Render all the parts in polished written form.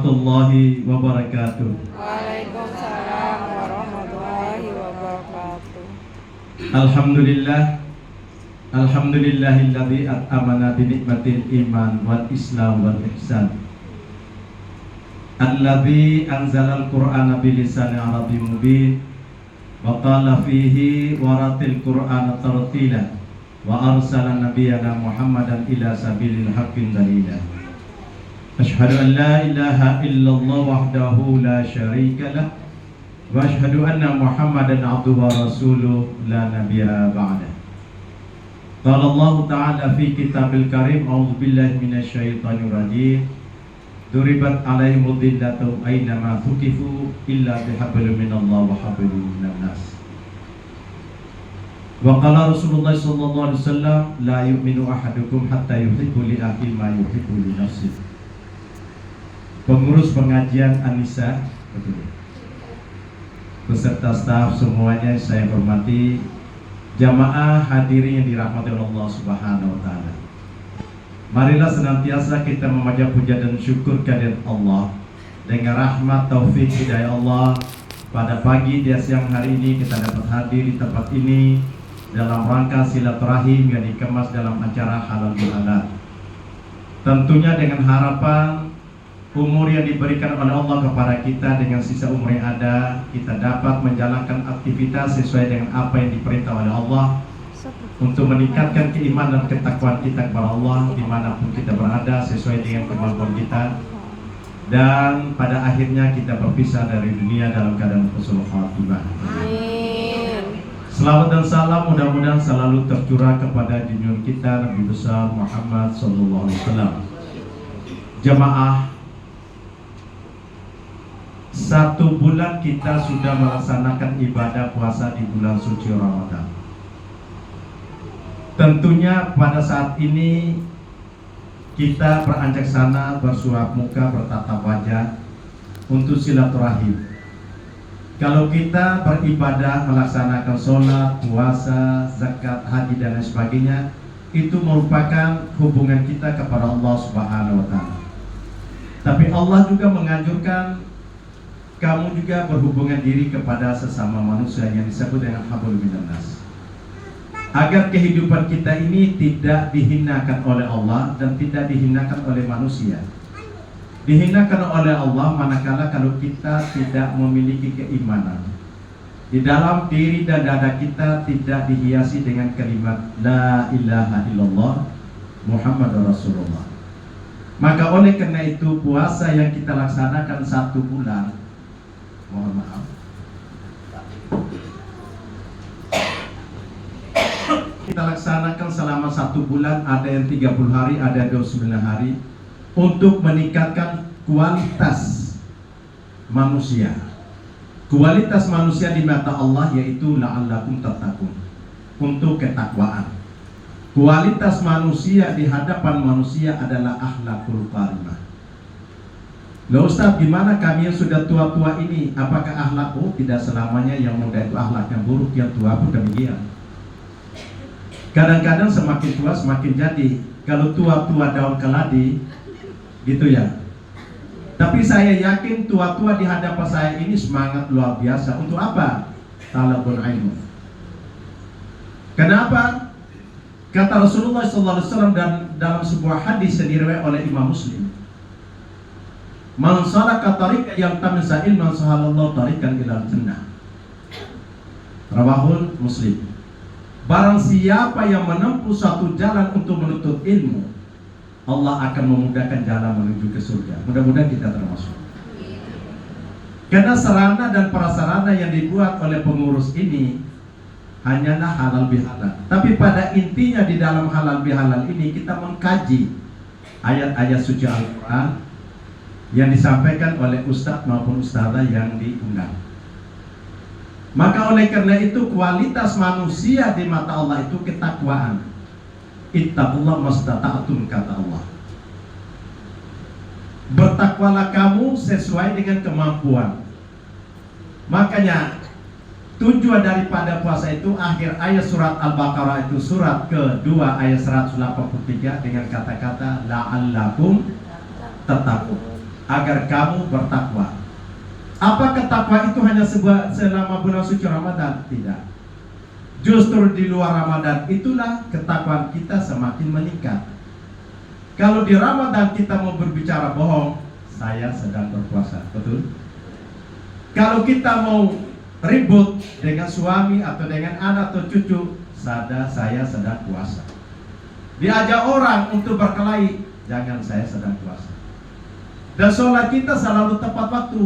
warahmatullahi wabarakatuh. Waalaikumsalam warahmatullahi wabarakatuh. Alhamdulillah, alhamdulillahilladzi at'amana bi nikmatil iman wal islam wal ihsan. Alladzi anzalal qur'ana bilisanin arabiyyin mubin wa qala fihi waratil qur'ana tartila wa arsala nabiyyana Muhammadan ila sabilil haqqin dalila. Asyhadu an la ilaha illallah wahdahu la syarika lah wa asyhadu anna Muhammadan abduhu wa rasuluh la nabiyya ba'da. Qala Allah ta'ala fi kitabil karim, a'udzu billahi minasy syaithanir rajim. Duribat alaihimud dhillatu aina ma thuqifu illa bihablin minallah wa hablin minan nas. Wa qala Rasulullah sallallahu alaihi wasallam, la yu'minu ahadukum hatta yuhibbu li akhihi ma yuhibbu li nafsihi. Pengurus pengajian Anissa, beserta staf semuanya saya hormati, jamaah hadirin yang dirahmati Allah Subhanahu wa taala. Marilah senantiasa kita memanjat puja dan syukur kehadirat Allah dengan rahmat taufik hidayah Allah. Pada pagi dan siang hari ini kita dapat hadir di tempat ini dalam rangka silaturahim yang dikemas dalam acara halal bihalal. Tentunya dengan harapan umur yang diberikan oleh Allah kepada kita, dengan sisa umur yang ada, kita dapat menjalankan aktivitas sesuai dengan apa yang diperintah oleh Allah untuk meningkatkan keimanan dan ketakwaan kita kepada Allah dimanapun kita berada sesuai dengan kemampuan kita, dan pada akhirnya kita berpisah dari dunia dalam keadaan husnul khatimah. Amin. Selawat dan salam mudah-mudahan selalu tercurah kepada junjungan kita Nabi besar Muhammad sallallahu alaihi wasallam. Jamaah, 1 bulan kita sudah melaksanakan ibadah puasa di bulan suci Ramadan. Tentunya pada saat ini kita beranjak sana, bersuap muka, bertatap wajah untuk silaturahim. Kalau kita beribadah, melaksanakan sholat, puasa, zakat, haji dan lain sebagainya, itu merupakan hubungan kita kepada Allah Subhanahu wa taala. Tapi Allah juga menganjurkan kamu juga berhubungan diri kepada sesama manusia yang disebut dengan hablum minan nas, agar kehidupan kita ini tidak dihinakan oleh Allah dan tidak dihinakan oleh manusia. Dihinakan oleh Allah manakala kalau kita tidak memiliki keimanan di dalam diri dan dada kita, tidak dihiasi dengan kalimat la ilaha illallah Muhammadur Rasulullah. Maka oleh karena itu puasa yang kita laksanakan 1 bulan, mohon maaf, kita laksanakan selama 1 bulan, ada yang 30 hari, ada yang 29 hari, untuk meningkatkan kualitas manusia. Kualitas manusia di mata Allah yaitu la'allakum tattaqun, untuk ketakwaan. Kualitas manusia di hadapan manusia adalah akhlakul karimah. Loh Ustaz, gimana kami yang sudah tua-tua ini? Apakah akhlak? Oh, tidak selamanya yang muda itu akhlaknya buruk, yang tua pun demikian. Kadang-kadang semakin tua semakin jadi. Kalau tua-tua daun keladi, gitu ya. Tapi saya yakin tua-tua di hadapan saya ini semangat luar biasa. Untuk apa? Talabul ilmu. Kenapa? Kata Rasulullah SAW dalam sebuah hadis yang diriwayatkan oleh Imam Muslim, man salaka tariqan yaltamisa ilman sahalallahu tariqan ilal jannah. Rawahul Muslim. Barang siapa yang menempuh suatu jalan untuk menuntut ilmu, Allah akan memudahkan jalan menuju ke surga. Mudah-mudahan kita termasuk. Karena sarana dan prasarana yang dibuat oleh pengurus ini hanyalah halal bihalal. Tapi pada intinya di dalam halal bihalal ini kita mengkaji ayat-ayat suci Al-Quran yang disampaikan oleh ustadz maupun ustadzah yang diundang. Maka oleh karena itu kualitas manusia di mata Allah itu ketakwaan. Ittaqullah mastata'tum, kata Allah. Bertakwalah kamu sesuai dengan kemampuan. Makanya tujuan daripada puasa itu, akhir ayat surat Al-Baqarah itu surat kedua ayat 183 dengan kata-kata la'allakum tattaqun. agar kamu bertakwa. Apakah takwa itu hanya selama bulan suci Ramadan? Tidak. Justru di luar Ramadan itulah ketakwaan kita semakin meningkat. Kalau di Ramadan kita mau berbicara bohong, saya sedang berpuasa, betul? Kalau kita mau ribut dengan suami atau dengan anak atau cucu, saya sedang puasa. Diajak orang untuk berkelahi, jangan, saya sedang puasa. Dan sholat kita selalu tepat waktu.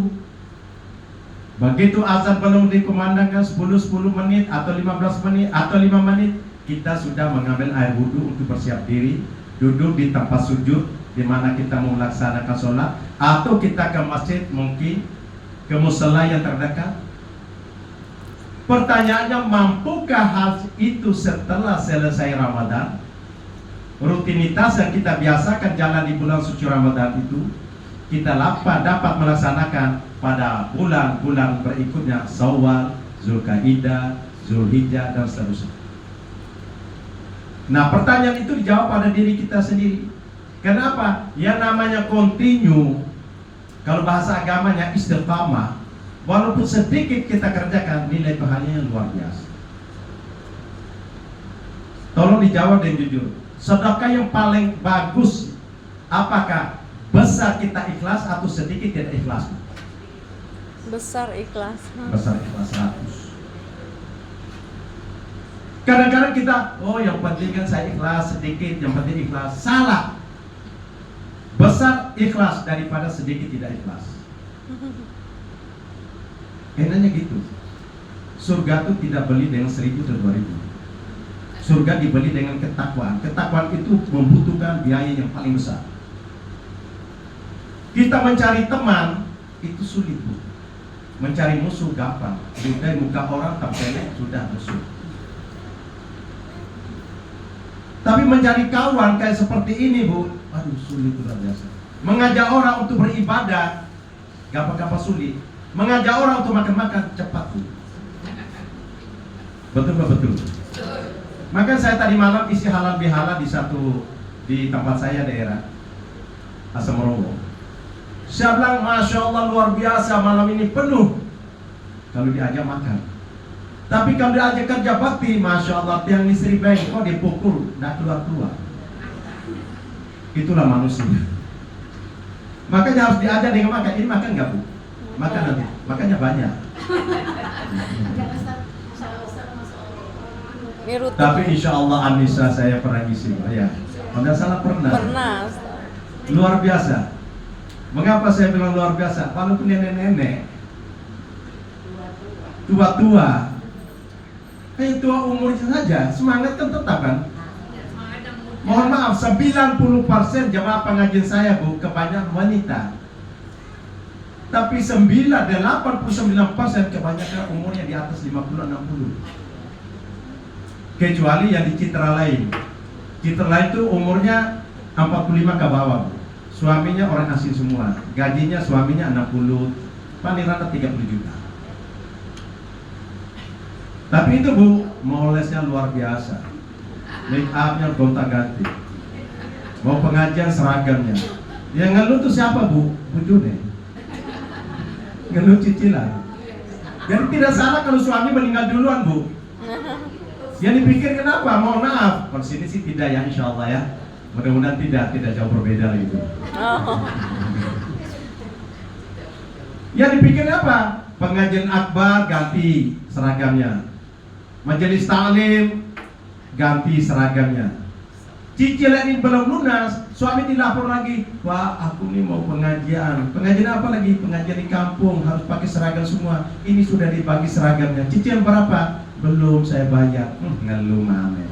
Begitu azan belum dikumandangkan 10 menit atau 15 menit atau 5 menit, kita sudah mengambil air wudhu untuk bersiap diri, duduk di tempat sujud di mana kita mau melaksanakan sholat, atau kita ke masjid, mungkin ke musala yang terdekat. Pertanyaannya, mampukah hal itu setelah selesai Ramadan? Rutinitas yang kita biasakan jalan di bulan suci Ramadan itu, kita dapat melaksanakan pada bulan-bulan berikutnya, Syawal, Zulkaidah, Zulhijjah, dan seterusnya. Nah, pertanyaan itu dijawab pada diri kita sendiri. Kenapa? Yang namanya continue, kalau bahasa agamanya istiqamah, walaupun sedikit kita kerjakan, nilai pahalanya luar biasa. Tolong dijawab dan jujur. Sedekah yang paling bagus, apakah besar kita ikhlas atau sedikit tidak ikhlas? Besar ikhlas. Besar ikhlas 100. Kadang-kadang kita, yang penting kan saya ikhlas, sedikit yang penting ikhlas. Salah. Besar ikhlas daripada sedikit tidak ikhlas. Enaknya gitu. Surga itu tidak beli dengan 1.000 atau 2.000. Surga dibeli dengan ketakwaan. Ketakwaan itu membutuhkan biaya yang paling besar. Kita mencari teman itu sulit, Bu. Mencari musuh gampang. Sudah muka orang tempelnya sudah musuh. Tapi mencari kawan kayak seperti ini, Bu, aduh, sulit luar biasa. Mengajak orang untuk beribadah gampang-gampang sulit. Mengajak orang untuk makan-makan cepat, Bu. Betul nggak betul? Maka saya tadi malam isi halal bihalal di tempat saya daerah Asam Merowo. Saya bilang, Masya Allah luar biasa, malam ini penuh. Kalau diajak makan. Tapi kalau diajak kerja bakti, Masya Allah, tiang listrik baik, kok dipukul, tidak keluar-keluar. Itulah manusia. Makanya harus diajak dengan makan. Ini makan nggak, Bu? Makan nanti, makannya banyak. Tapi insya Allah Anissa saya pernah ngisi, ya. Anda salah pernah. Pernah. Luar biasa. Mengapa saya bilang luar biasa? Walaupun nenek-nenek, tua-tua, kayak tua umurnya saja, semangat kan tetap kan? Mohon maaf, 90% jemaah pengajian saya, Bu, kebanyakan wanita. Tapi 89% kebanyakan umurnya di atas 50-60. Kecuali yang di Citra lain. Citra lain itu umurnya 45 ke bawah, Bu. Suaminya orang asing semua. Gajinya suaminya 60, paling rata 30 juta. Tapi itu, Bu, molesnya luar biasa. Make upnya gonta-ganti. Mau pengajian seragamnya. Yang ngeluh tuh siapa, Bu? Bujune. Ngeluh cicilan. Jadi tidak salah kalau suami meninggal duluan, Bu. Yang dipikir kenapa? Mohon maaf. Kalau sini sih tidak ya, insya Allah ya. Mudah-mudahan tidak jauh berbeda lagi, Bu. Yang dipikir apa? Pengajian akbar ganti seragamnya. Majelis taklim ganti seragamnya. Cicilan ini belum lunas, suami dilapor lagi, Wah, aku nih mau pengajian. Pengajian apa lagi? Pengajian di kampung, harus pakai seragam semua. Ini sudah dibagi seragamnya. Cicilan berapa? Belum saya bayar. Ngeluh mana.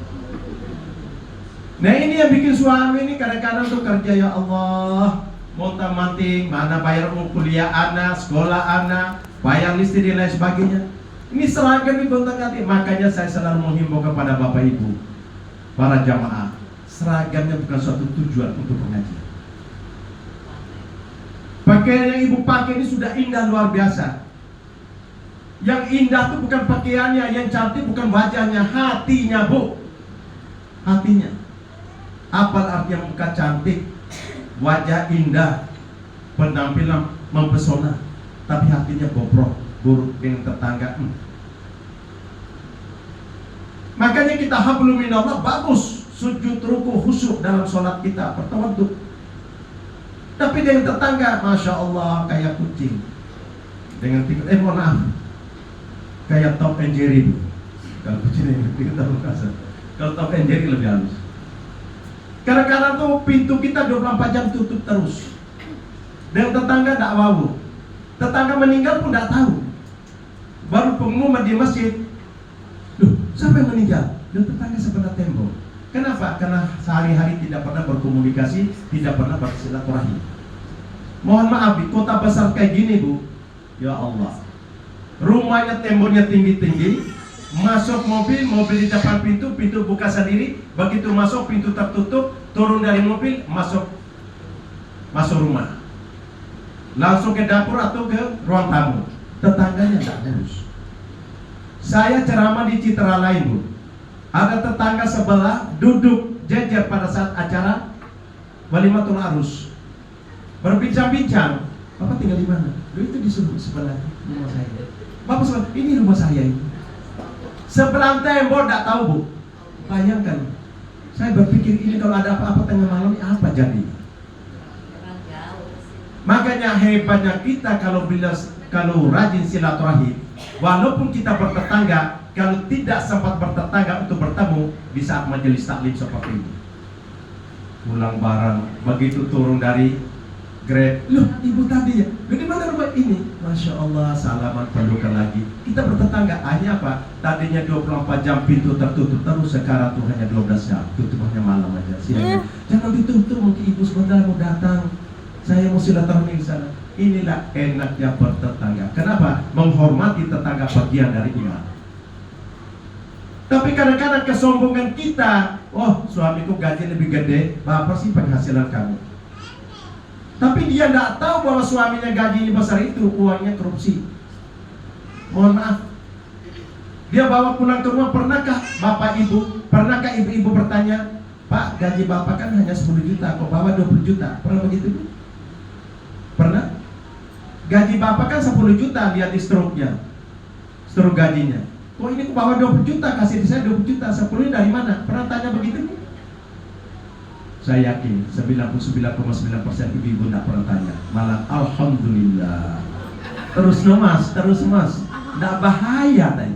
Nah, ini yang bikin suami ini kadang-kadang tuh kerja, ya Allah, montang-manting, mana bayar kuliah anak, sekolah anak, bayar listrik dan lain sebagainya. Ini seragam ini gonta-ganti. Makanya saya selalu menghimbau kepada Bapak Ibu, para jamaah, seragamnya bukan suatu tujuan untuk pengajian. Pakaian yang ibu pakai ini sudah indah luar biasa. Yang indah itu bukan pakaiannya, yang cantik bukan wajahnya, hatinya, Bu. Hatinya. Apa arti yang muka cantik, wajah indah, penampilan mempesona, tapi hatinya bobrok, buruk dengan tetangga. Makanya kita hablum minallah, bagus sujud, ruku, khusyuk dalam sholat kita, bertawaduk. Tapi dengan tetangga, masya Allah kayak kucing. Dengan mohon maaf, kayak Tom and Jerry. Kalau kucing ini terlalu kasar. Kalau Tom and Jerry lebih halus. Kadang-kadang tuh pintu kita 24 jam tutup terus. Dan tetangga tidak tahu. Tetangga meninggal pun tidak tahu. Baru pengumuman di masjid, loh, siapa yang meninggal? Dan tetangga sebelah tembok. Kenapa? Karena sehari-hari tidak pernah berkomunikasi, tidak pernah bersilaturahmi. Mohon maaf, di kota besar kayak gini Bu, ya Allah, rumahnya temboknya tinggi-tinggi, masuk mobil di depan pintu buka sendiri, begitu masuk pintu tertutup, turun dari mobil, masuk rumah, langsung ke dapur atau ke ruang tamu. Tetangganya tidak urus. Saya ceramah di Citra lain Bu, ada tetangga sebelah duduk jejer pada saat acara walimatul arus, berbincang-bincang, Bapak tinggal di mana? Loh, itu di sebelah rumah saya. Bapak sebelah, ini rumah saya ini. Sebelah tembok tidak tahu Bu. Bayangkan, saya berpikir ini kalau ada apa-apa tengah malam ini apa jadi? Makanya hebatnya kita kalau rajin silaturahim, walaupun kita bertetangga, kalau tidak sempat bertetangga untuk bertemu di saat majelis taklim seperti ini, pulang bareng, begitu turun dari Grab, loh ibu tadi ya, di mana rumah ini? Masya Allah, salaman pelukan lagi. Kita bertetangga, hanya apa? Tadinya 24 jam pintu tertutup, terus sekarang tuh hanya 12 jam, tutup hanya malam aja, siang. Jangan ditutup, mungkin ibu sebentar mau datang, saya mau silaturahmi di sana. Inilah enaknya bertetangga. Kenapa? Menghormati tetangga bagian dari iman. Tapi kadang-kadang kesombongan kita, oh suamiku gaji lebih gede, berapa sih penghasilan kamu? Tapi dia tidak tahu bahwa suaminya gajinya besar itu uangnya korupsi. Mohon maaf. Dia bawa pulang ke rumah, pernahkah ibu-ibu bertanya, Pak, gaji bapak kan hanya 10 juta, kok bawa 20 juta? Pernah begitu Bu? Pernah? Gaji bapak kan 10 juta, lihat di stroke-nya, stroke gajinya. Kok ini kok bawa 20 juta, kasih di saya 20 juta, 10 dari mana? Pernah tanya begitu Bu? Saya yakin 99,9% ibu-ibu tidak pernah tanya. Malah alhamdulillah. Terus mas, tidak bahaya tadi.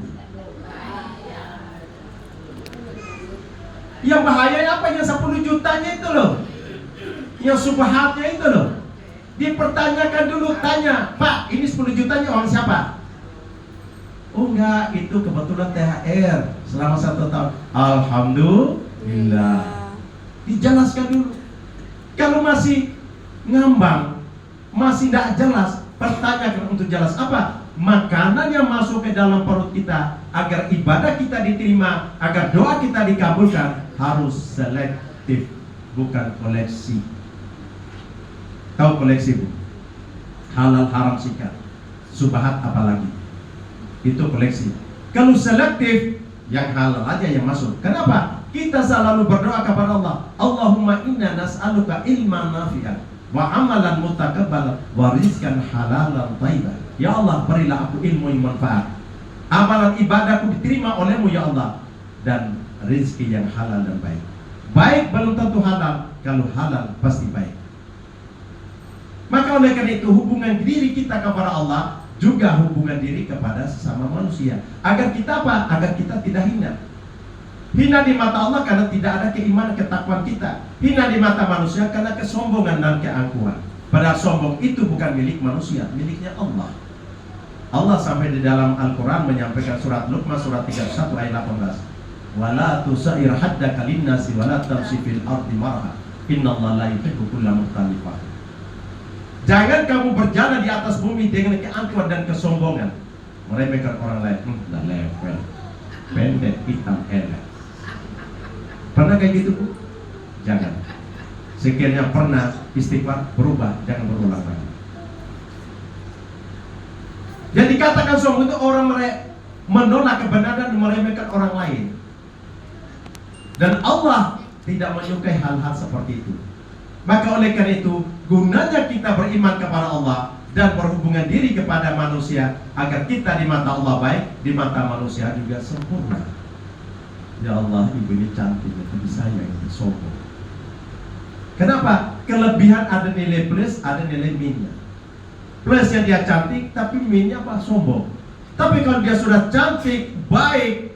Yang bahayanya apa? Yang 10 jutanya itu loh, yang subhatnya itu loh. Dipertanyakan dulu, tanya, Pak, ini 10 jutanya uang siapa? Oh enggak, itu kebetulan THR selama 1 tahun. Alhamdulillah. Dijelaskan dulu. Kalau masih ngambang, masih tidak jelas, pertanyakan untuk jelas. Apa? Makanan yang masuk ke dalam perut kita, agar ibadah kita diterima, agar doa kita dikabulkan, harus selektif, bukan koleksi. Tahu koleksi Bu? Halal haram sikat, subhat apalagi, itu koleksi. Kalau selektif, yang halal aja yang masuk. Kenapa? Kita selalu berdoa kepada Allah, Allahumma inna nas'aluka ilman nafi'an wa amalan mutakabbalan wa rizqan halalan thayyiban. Ya Allah, berilah aku ilmu yang manfaat, amalan ibadahku diterima olehmu ya Allah, dan rezeki yang halal dan baik. Baik belum tentu halal, kalau halal pasti baik. Maka oleh karena itu hubungan diri kita kepada Allah juga hubungan diri kepada sesama manusia. Agar kita apa? Agar kita tidak hina. Hina di mata Allah karena tidak ada keimanan ketakwaan kita. Hina di mata manusia karena kesombongan dan keangkuhan. Padahal sombong itu bukan milik manusia, miliknya Allah. Allah sampai di dalam Al-Quran menyampaikan surat Luqman surat 31 ayat 18. Wala tusair haddaka linnasi wala tamshi fil ardi marha. Innallaha la yuhibbu kulla mukhtalin fakhur. Jangan kamu berjalan di atas bumi dengan keangkuhan dan kesombongan, meremehkan orang lain. Dah level, pendek, hitam, elek. Pernah kayak gitu Bu? Jangan. Sekiranya pernah, istighfar, berubah, jangan berulang lagi. Jadi katakan sombong itu orang menolak kebenaran dan meremehkan orang lain. Dan Allah tidak menyukai hal-hal seperti itu. Maka oleh karena itu, gunanya kita beriman kepada Allah dan berhubungan diri kepada manusia agar kita di mata Allah baik, di mata manusia juga sempurna. Ya Allah, ibu ini cantik, tapi saya ini sombong. Kenapa? Kelebihan ada nilai plus, ada nilai minusnya. Plusnya dia cantik, tapi minusnya apa? Sombong. Tapi kalau dia sudah cantik, baik,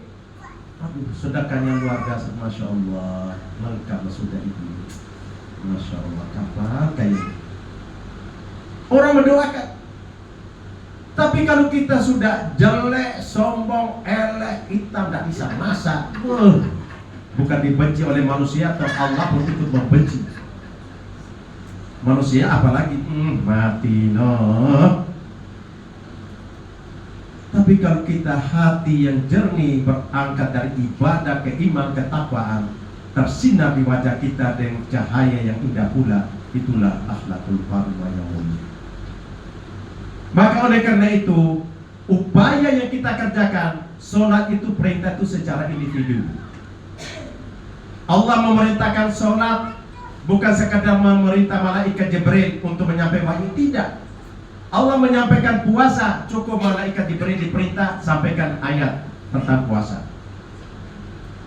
aduh, sedekahnya luar biasa, masya Allah, lengkap sudah ibu. Masya Allah, kapan kayak orang mendoakan. Tapi kalau kita sudah jelek, sombong, elek, hitam, tidak bisa masak, bukan dibenci oleh manusia, atau Allah pun ikut membenci. Manusia apalagi mati no. Tapi kalau kita hati yang jernih, berangkat dari ibadah ke iman, ketakwaan, tersinar di wajah kita dengan cahaya yang indah pula, itulah akhlakul karimah yang mulia. Maka oleh karena itu, upaya yang kita kerjakan, sholat itu perintah itu secara individu. Allah memerintahkan sholat bukan sekadar memerintah malaikat Jibril untuk menyampaikan wahyu, tidak. Allah menyampaikan puasa, cukup malaikat Jibril diperintah sampaikan ayat tentang puasa.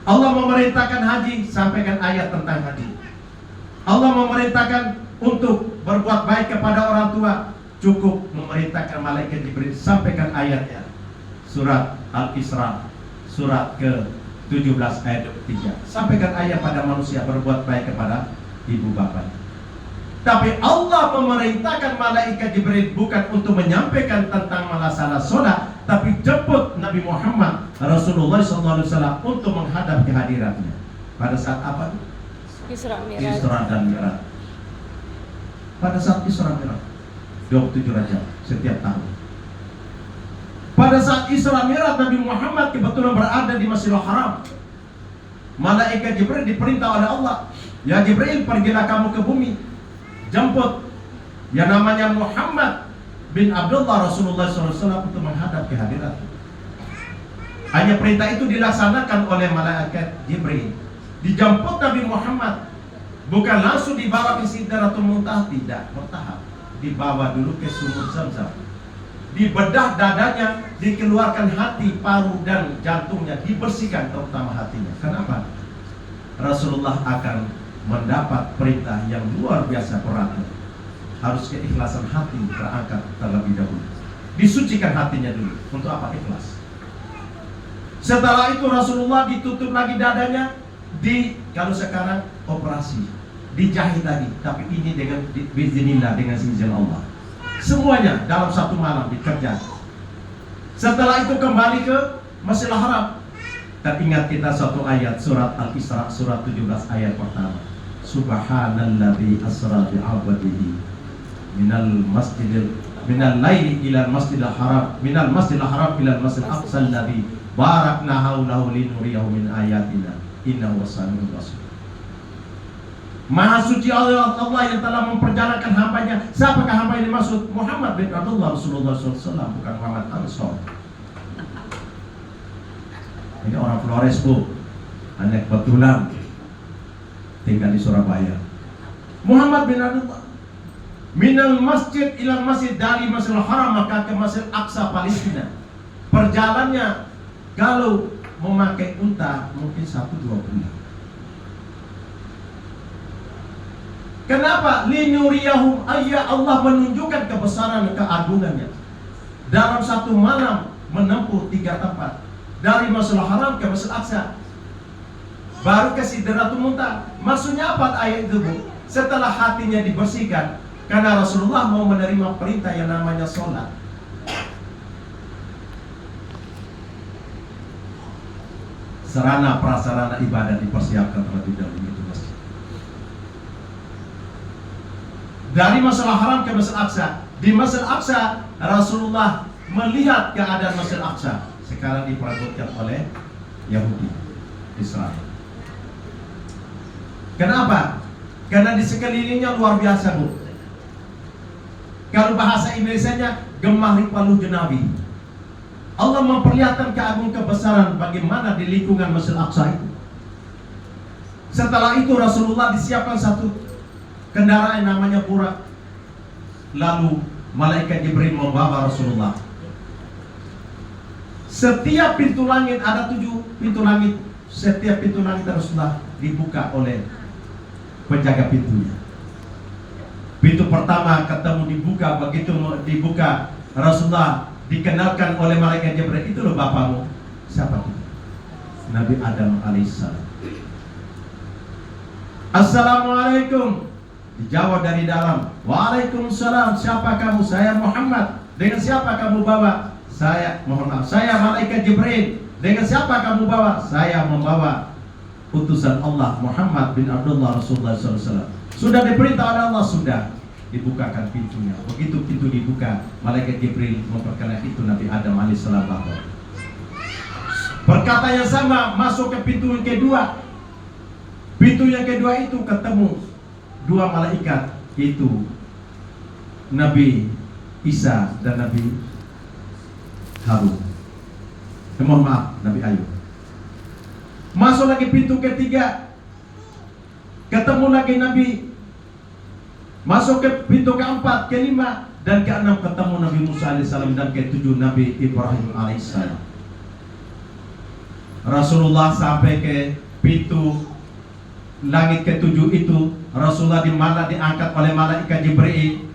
Allah memerintahkan haji, sampaikan ayat tentang haji. Allah memerintahkan untuk berbuat baik kepada orang tua, cukup memerintahkan malaikat Jibril sampaikan ayatnya. Surat Al-Isra, surat ke-17 ayat 3. Sampaikan ayat pada manusia berbuat baik kepada ibu bapaknya. Tapi Allah memerintahkan malaikat Jibril bukan untuk menyampaikan tentang masalah sholat, tapi jemput Nabi Muhammad Rasulullah SAW untuk menghadap kehadirannya. Pada saat apa? Isra Mi'raj. Isra dan Mi'raj. Pada saat Isra Mi'raj 27 Rajab setiap tahun. Pada saat Isra Mi'raj Nabi Muhammad kebetulan berada di Masjidil Haram. Malaikat Jibril diperintah oleh Allah, ya Jibril, pergilah kamu ke bumi, jemput yang namanya Muhammad bin Abdullah Rasulullah SAW untuk menghadap kehadiran. Hanya perintah itu dilaksanakan oleh malaikat Jibril. Dijemput Nabi Muhammad, bukan langsung dibawa ke Sidratul Muntaha, tidak, bertahap. Dibawa dulu ke sumur Zamzam, dibedah dadanya, dikeluarkan hati, paru dan jantungnya, dibersihkan terutama hatinya. Kenapa? Rasulullah akan mendapat perintah yang luar biasa berat. Harus keikhlasan hati berangkat terlebih dahulu. Disucikan hatinya dulu. Untuk apa? Ikhlas. Setelah itu Rasulullah ditutup lagi dadanya, kalau sekarang operasi, dijahit lagi, tapi ini dengan biiznillah, dengan izin Allah. Semuanya dalam satu malam dikerjakan. Setelah itu kembali ke Masjidil Haram. Teringat kita satu ayat surat Al-Isra, surat 17 ayat pertama. Subhanalladzi asra bi 'abdihi minal laili ila masjidil haram, minal masjidil haram ila masjidil aqsa alladzi barakna haulahu linuriyahu min ayatina innahu wasami'ul basir. Maha suci Allah yang telah memperjalankan hambanya. Siapakah hamba ini maksud? Muhammad bin Abdullah Rasulullah SAW, bukan Muhammad Ansor. Ini orang Flores bu, hanya kebetulan tinggal di Surabaya. Muhammad bin Abdullah minal masjid ila masjid, dari Masjidil Haram maka ke Masjid Aqsa Palestina. Perjalannya kalau memakai unta mungkin 1-2 bulan. Kenapa? Linuriyahum, ayya Allah menunjukkan kebesaran keagungannya. Dalam satu malam menempuh 3 tempat. Dari Masjidil Haram ke Masjid Aqsa, baru ke Sidratul Muntaha. Maksudnya apa ayat itu bu? Setelah hatinya dibersihkan, karena Rasulullah mau menerima perintah yang namanya sholat. Sarana prasarana ibadah dipersiapkan terlebih dahulu itu masjid. Dari Masjidil Haram ke Masjid Aqsa. Di Masjid Aqsa Rasulullah melihat keadaan Masjid Aqsa sekarang diperebutkan oleh Yahudi Israel. Kenapa? Karena di sekelilingnya luar biasa bu. Kalau bahasa Indonesianya gemah ripaluh jenabi. Allah memperlihatkan keagungan kebesaran bagaimana di lingkungan Masjid Aqsa itu. Setelah itu Rasulullah disiapkan satu kendaraan yang namanya burak. lalu malaikat Jibril membawa Rasulullah. Setiap pintu langit, ada 7 pintu langit. Setiap pintu langit Rasulullah dibuka oleh penjaga pintunya. Pintu pertama ketemu dibuka, begitu dibuka Rasulullah dikenalkan oleh malaikat Jibril, itu loh bapakmu. Siapa itu? Nabi Adam alaihissalam. Assalamualaikum. Dijawab dari dalam, waalaikumsalam. Siapa kamu? Saya Muhammad. Dengan siapa kamu bawa? Saya, mohon maaf, saya malaikat Jibril. Dengan siapa kamu bawa? Saya membawa utusan Allah, Muhammad bin Abdullah Rasulullah SAW. Sudah diperintah oleh Allah, sudah dibukakan pintunya. Begitu pintu dibuka, malaikat Jibril memperkenalkan itu Nabi Adam alaihissalam. Perkata yang sama masuk ke pintu yang kedua. Pintu yang kedua itu ketemu 2 malaikat, itu Nabi Isa dan Nabi Harun. Mohon maaf, Nabi Ayub. Masuk lagi pintu ketiga, ketemu lagi Nabi. Masuk ke pintu keempat, kelima, dan keenam ketemu Nabi Musa alaihissalam, dan ketujuh Nabi Ibrahim alaihissalam. Rasulullah sampai ke pintu langit ketujuh itu, Rasulullah diangkat oleh malaikat Jibril.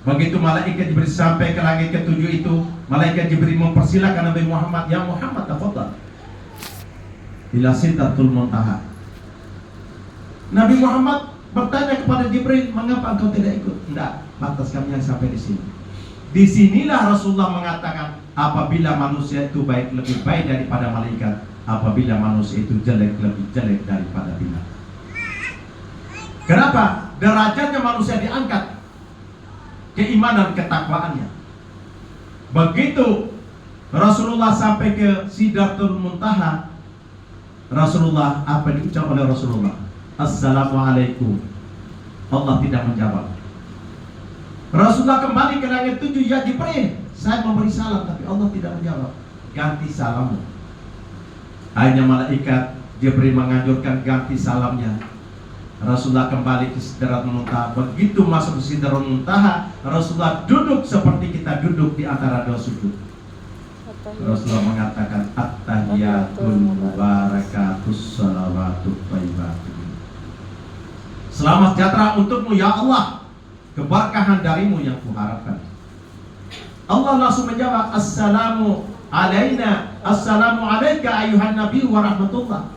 Begitu malaikat Jibril sampai ke langit ketujuh itu, malaikat Jibril mempersilakan Nabi Muhammad, ya Muhammad, tafadhal ila Sidratul Muntaha. Nabi Muhammad bertanya kepada Jibril, mengapa engkau tidak ikut? Tidak, batas kami yang sampai di sini. Disinilah Rasulullah mengatakan, apabila manusia itu baik, lebih baik daripada malaikat. Apabila manusia itu jelek, lebih jelek daripada binatang. Kenapa? Derajatnya manusia diangkat, keimanan, ketakwaannya. Begitu Rasulullah sampai ke Sidratul Muntaha, Rasulullah, apa diucap oleh Rasulullah? Assalamualaikum. Allah tidak menjawab. Rasulullah kembali ke langit 7, ya Jibril, saya memberi salam, tapi Allah tidak menjawab. Ganti salammu. Hanya malaikat Jibril menganjurkan ganti salamnya. Rasulullah kembali ke Sidratul Muntaha. Begitu masuk ke Sidratul Muntaha, Rasulullah duduk seperti kita duduk di antara 2 sujud. Rasulullah mengatakan, at-tahiyatul mubarakatus salawatut thayyibatun. Selamat sejahtera untukmu ya Allah, keberkahan darimu yang kuharapkan. Allah langsung menjawab, assalamu alaina, assalamu alaika ayuhan nabi wa rahmatullah.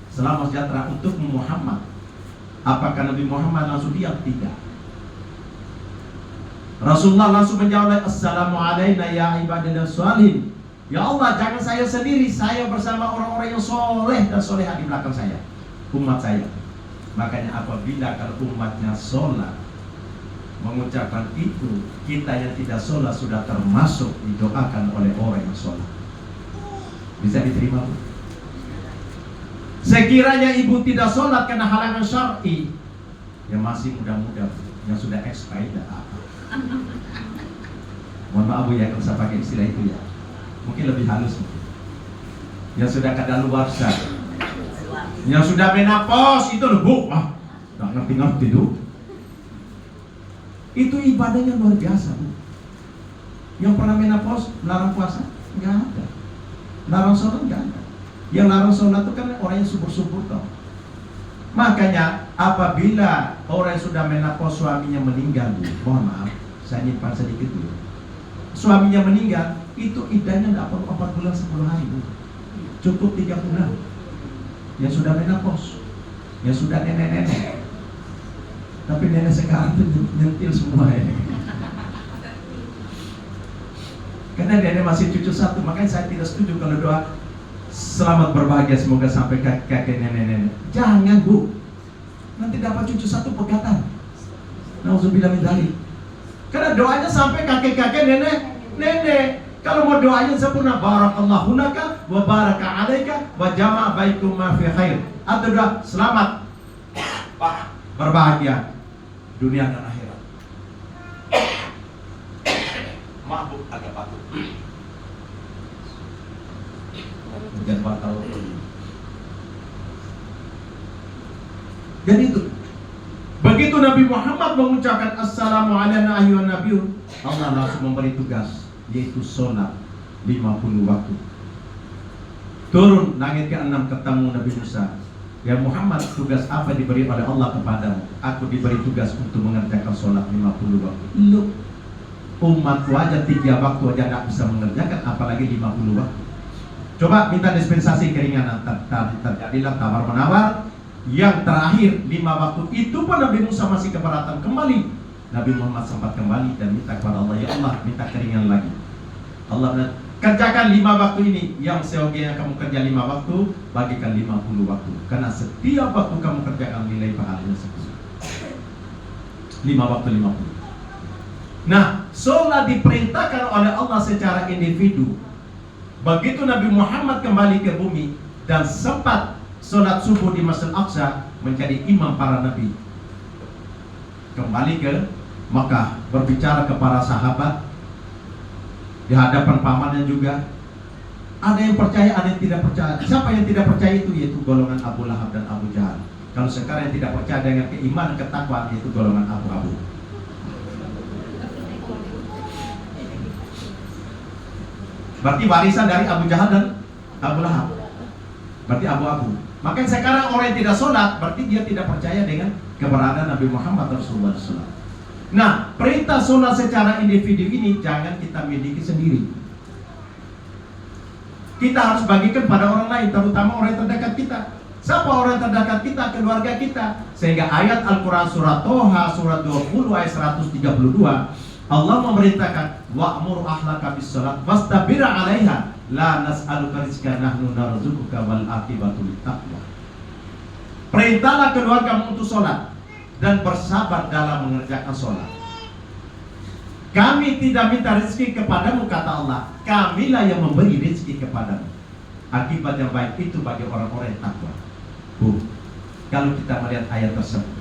Selamat sejahtera untukmu Muhammad. Apakah Nabi Muhammad langsung diam? Tidak. Rasulullah langsung menjawab, assalamu alaina ya ibadillah sholihin. Ya Allah, jangan saya sendiri, saya bersama orang-orang yang soleh dan soleha di belakang saya, umat saya. Makanya apabila kalau umatnya sholat, mengucapkan itu, kita yang tidak sholat sudah termasuk didoakan oleh orang yang sholat. Bisa diterima, Bu? Sekiranya ibu tidak sholat karena halangan syar'i, yang masih muda-muda, yang sudah expired, apa? Mohon maaf Bu ya kalau saya pakai istilah itu ya, mungkin lebih halus mungkin. Yang sudah kadaluarsa, yang sudah menopause itu loh Bu, nggak ngerti-ngerti tuh. Itu ibadahnya luar biasa Bu. Yang pernah menopause larang puasa? Nggak ada. Larang sholat? Nggak ada. Yang larang sholat itu kan orang yang subur-subur toh. Makanya apabila orang yang sudah menopause suaminya meninggal Bu, mohon maaf, saya nyimpan sedikit dulu. Suaminya meninggal, itu iddahnya tidak perlu 4 bulan 10 hari Bu. Cukup 3 bulan. Yang sudah menopause, yang sudah nenek-nenek. Tapi nenek sekarang itu nyentil semua ya. Karena nenek masih cucu 1, makanya saya tidak setuju kalau doa selamat berbahagia semoga sampai kakek nenek-nenek. Jangan Bu, nanti dapat cucu 1 pegatan. Nauzubillah min dzalik. Karena doanya sampai kakek-kakek nenek. Kalau mau doanya sempurna, barakallahu laka wa baraka alaika wa jama'a baikuma fi khair. Atau doa selamat berbahagia dunia dan akhirat. Maaf Bu, agak batuk. Jangan batal. Jadi itu Begitu Nabi Muhammad mengucapkan Assalamualaikum ayyuhan nabiyun, Allah langsung memberi tugas, yaitu sholat 50 waktu. Turun langit ke-6 ketemu Nabi Musa. Ya Muhammad, tugas apa diberi oleh Allah kepadamu? Aku diberi tugas untuk mengerjakan sholat 50 waktu. Lu umatku aja 3 waktu aja nggak bisa mengerjakan, apalagi 50 waktu. Coba minta dispensasi keringanan. Terjadilah tawar-menawar. Yang terakhir 5 waktu itu pun Nabi Musa masih keberatan kembali. Nabi Muhammad sempat kembali dan minta kepada Allah, ya Allah, minta keringan lagi. Allah bilang, kerjakan 5 waktu ini. Yang seyogianya kamu kerja 5 waktu, bagikan 50 waktu. Karena setiap waktu kamu kerjakan nilai pahalanya 10. 5 waktu 50. Nah, sholat diperintahkan oleh Allah secara individu. Begitu Nabi Muhammad kembali ke bumi dan sempat sholat subuh di Masjid Aqsa, menjadi imam para nabi, kembali ke Makkah, berbicara kepada sahabat di hadapan pamannya juga. Ada yang percaya, ada yang tidak percaya. Siapa yang tidak percaya itu? Yaitu golongan Abu Lahab dan Abu Jahal. Kalau sekarang yang tidak percaya dengan keimanan, ketakwaan, yaitu golongan Abu-Abu. Berarti warisan dari Abu Jahal dan Abu Lahab. Berarti Abu-Abu. Makanya sekarang orang yang tidak sholat, berarti dia tidak percaya dengan keberadaan Nabi Muhammad Rasulullah SAW. Nah, perintah sholat secara individu ini jangan kita miliki sendiri. Kita harus bagikan pada orang lain, terutama orang yang terdekat kita. Siapa orang yang terdekat kita? Keluarga kita. Sehingga ayat Al-Quran surat Toha surat 20 ayat 132, Allah memerintahkan wa'mur ahlaka bis salat wastabir 'alaiha la nas'aluka rizqan nahnu narzuquka wal aqibatu littaqwa. Perintahlah keluargamu untuk sholat dan bersabar dalam mengerjakan sholat. Kami tidak minta rezeki kepadamu, kata Allah. Kamilah yang memberi rezeki kepadamu. Akibat yang baik itu bagi orang-orang yang takwa. Kalau kita melihat ayat tersebut,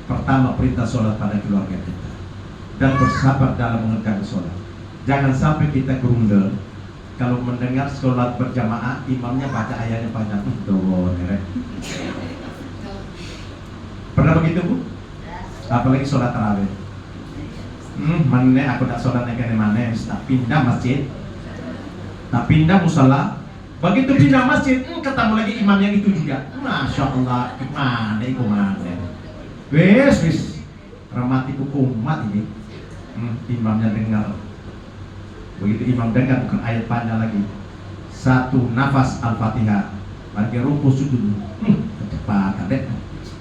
pertama perintah sholat pada keluarga kita dan bersabar dalam mengerjakan sholat. Jangan sampai kita gerundel kalau mendengar sholat berjamaah, imamnya baca ayatnya panjang. Pernah begitu, Bu? Apalagi sholat tarawih. Mana aku tak sholat negara mana? Tak pindah masjid, tak pindah musola. Begitu pindah masjid, ketemu lagi imam yang itu juga. Masya Allah, gimana itu mana? Wes, ramati umat ini. Imamnya dengar. Begitu imam dengar, bukan ayat panjang lagi, satu nafas Al-Fatihah, bagi ruku sujud. Kecepatan deh,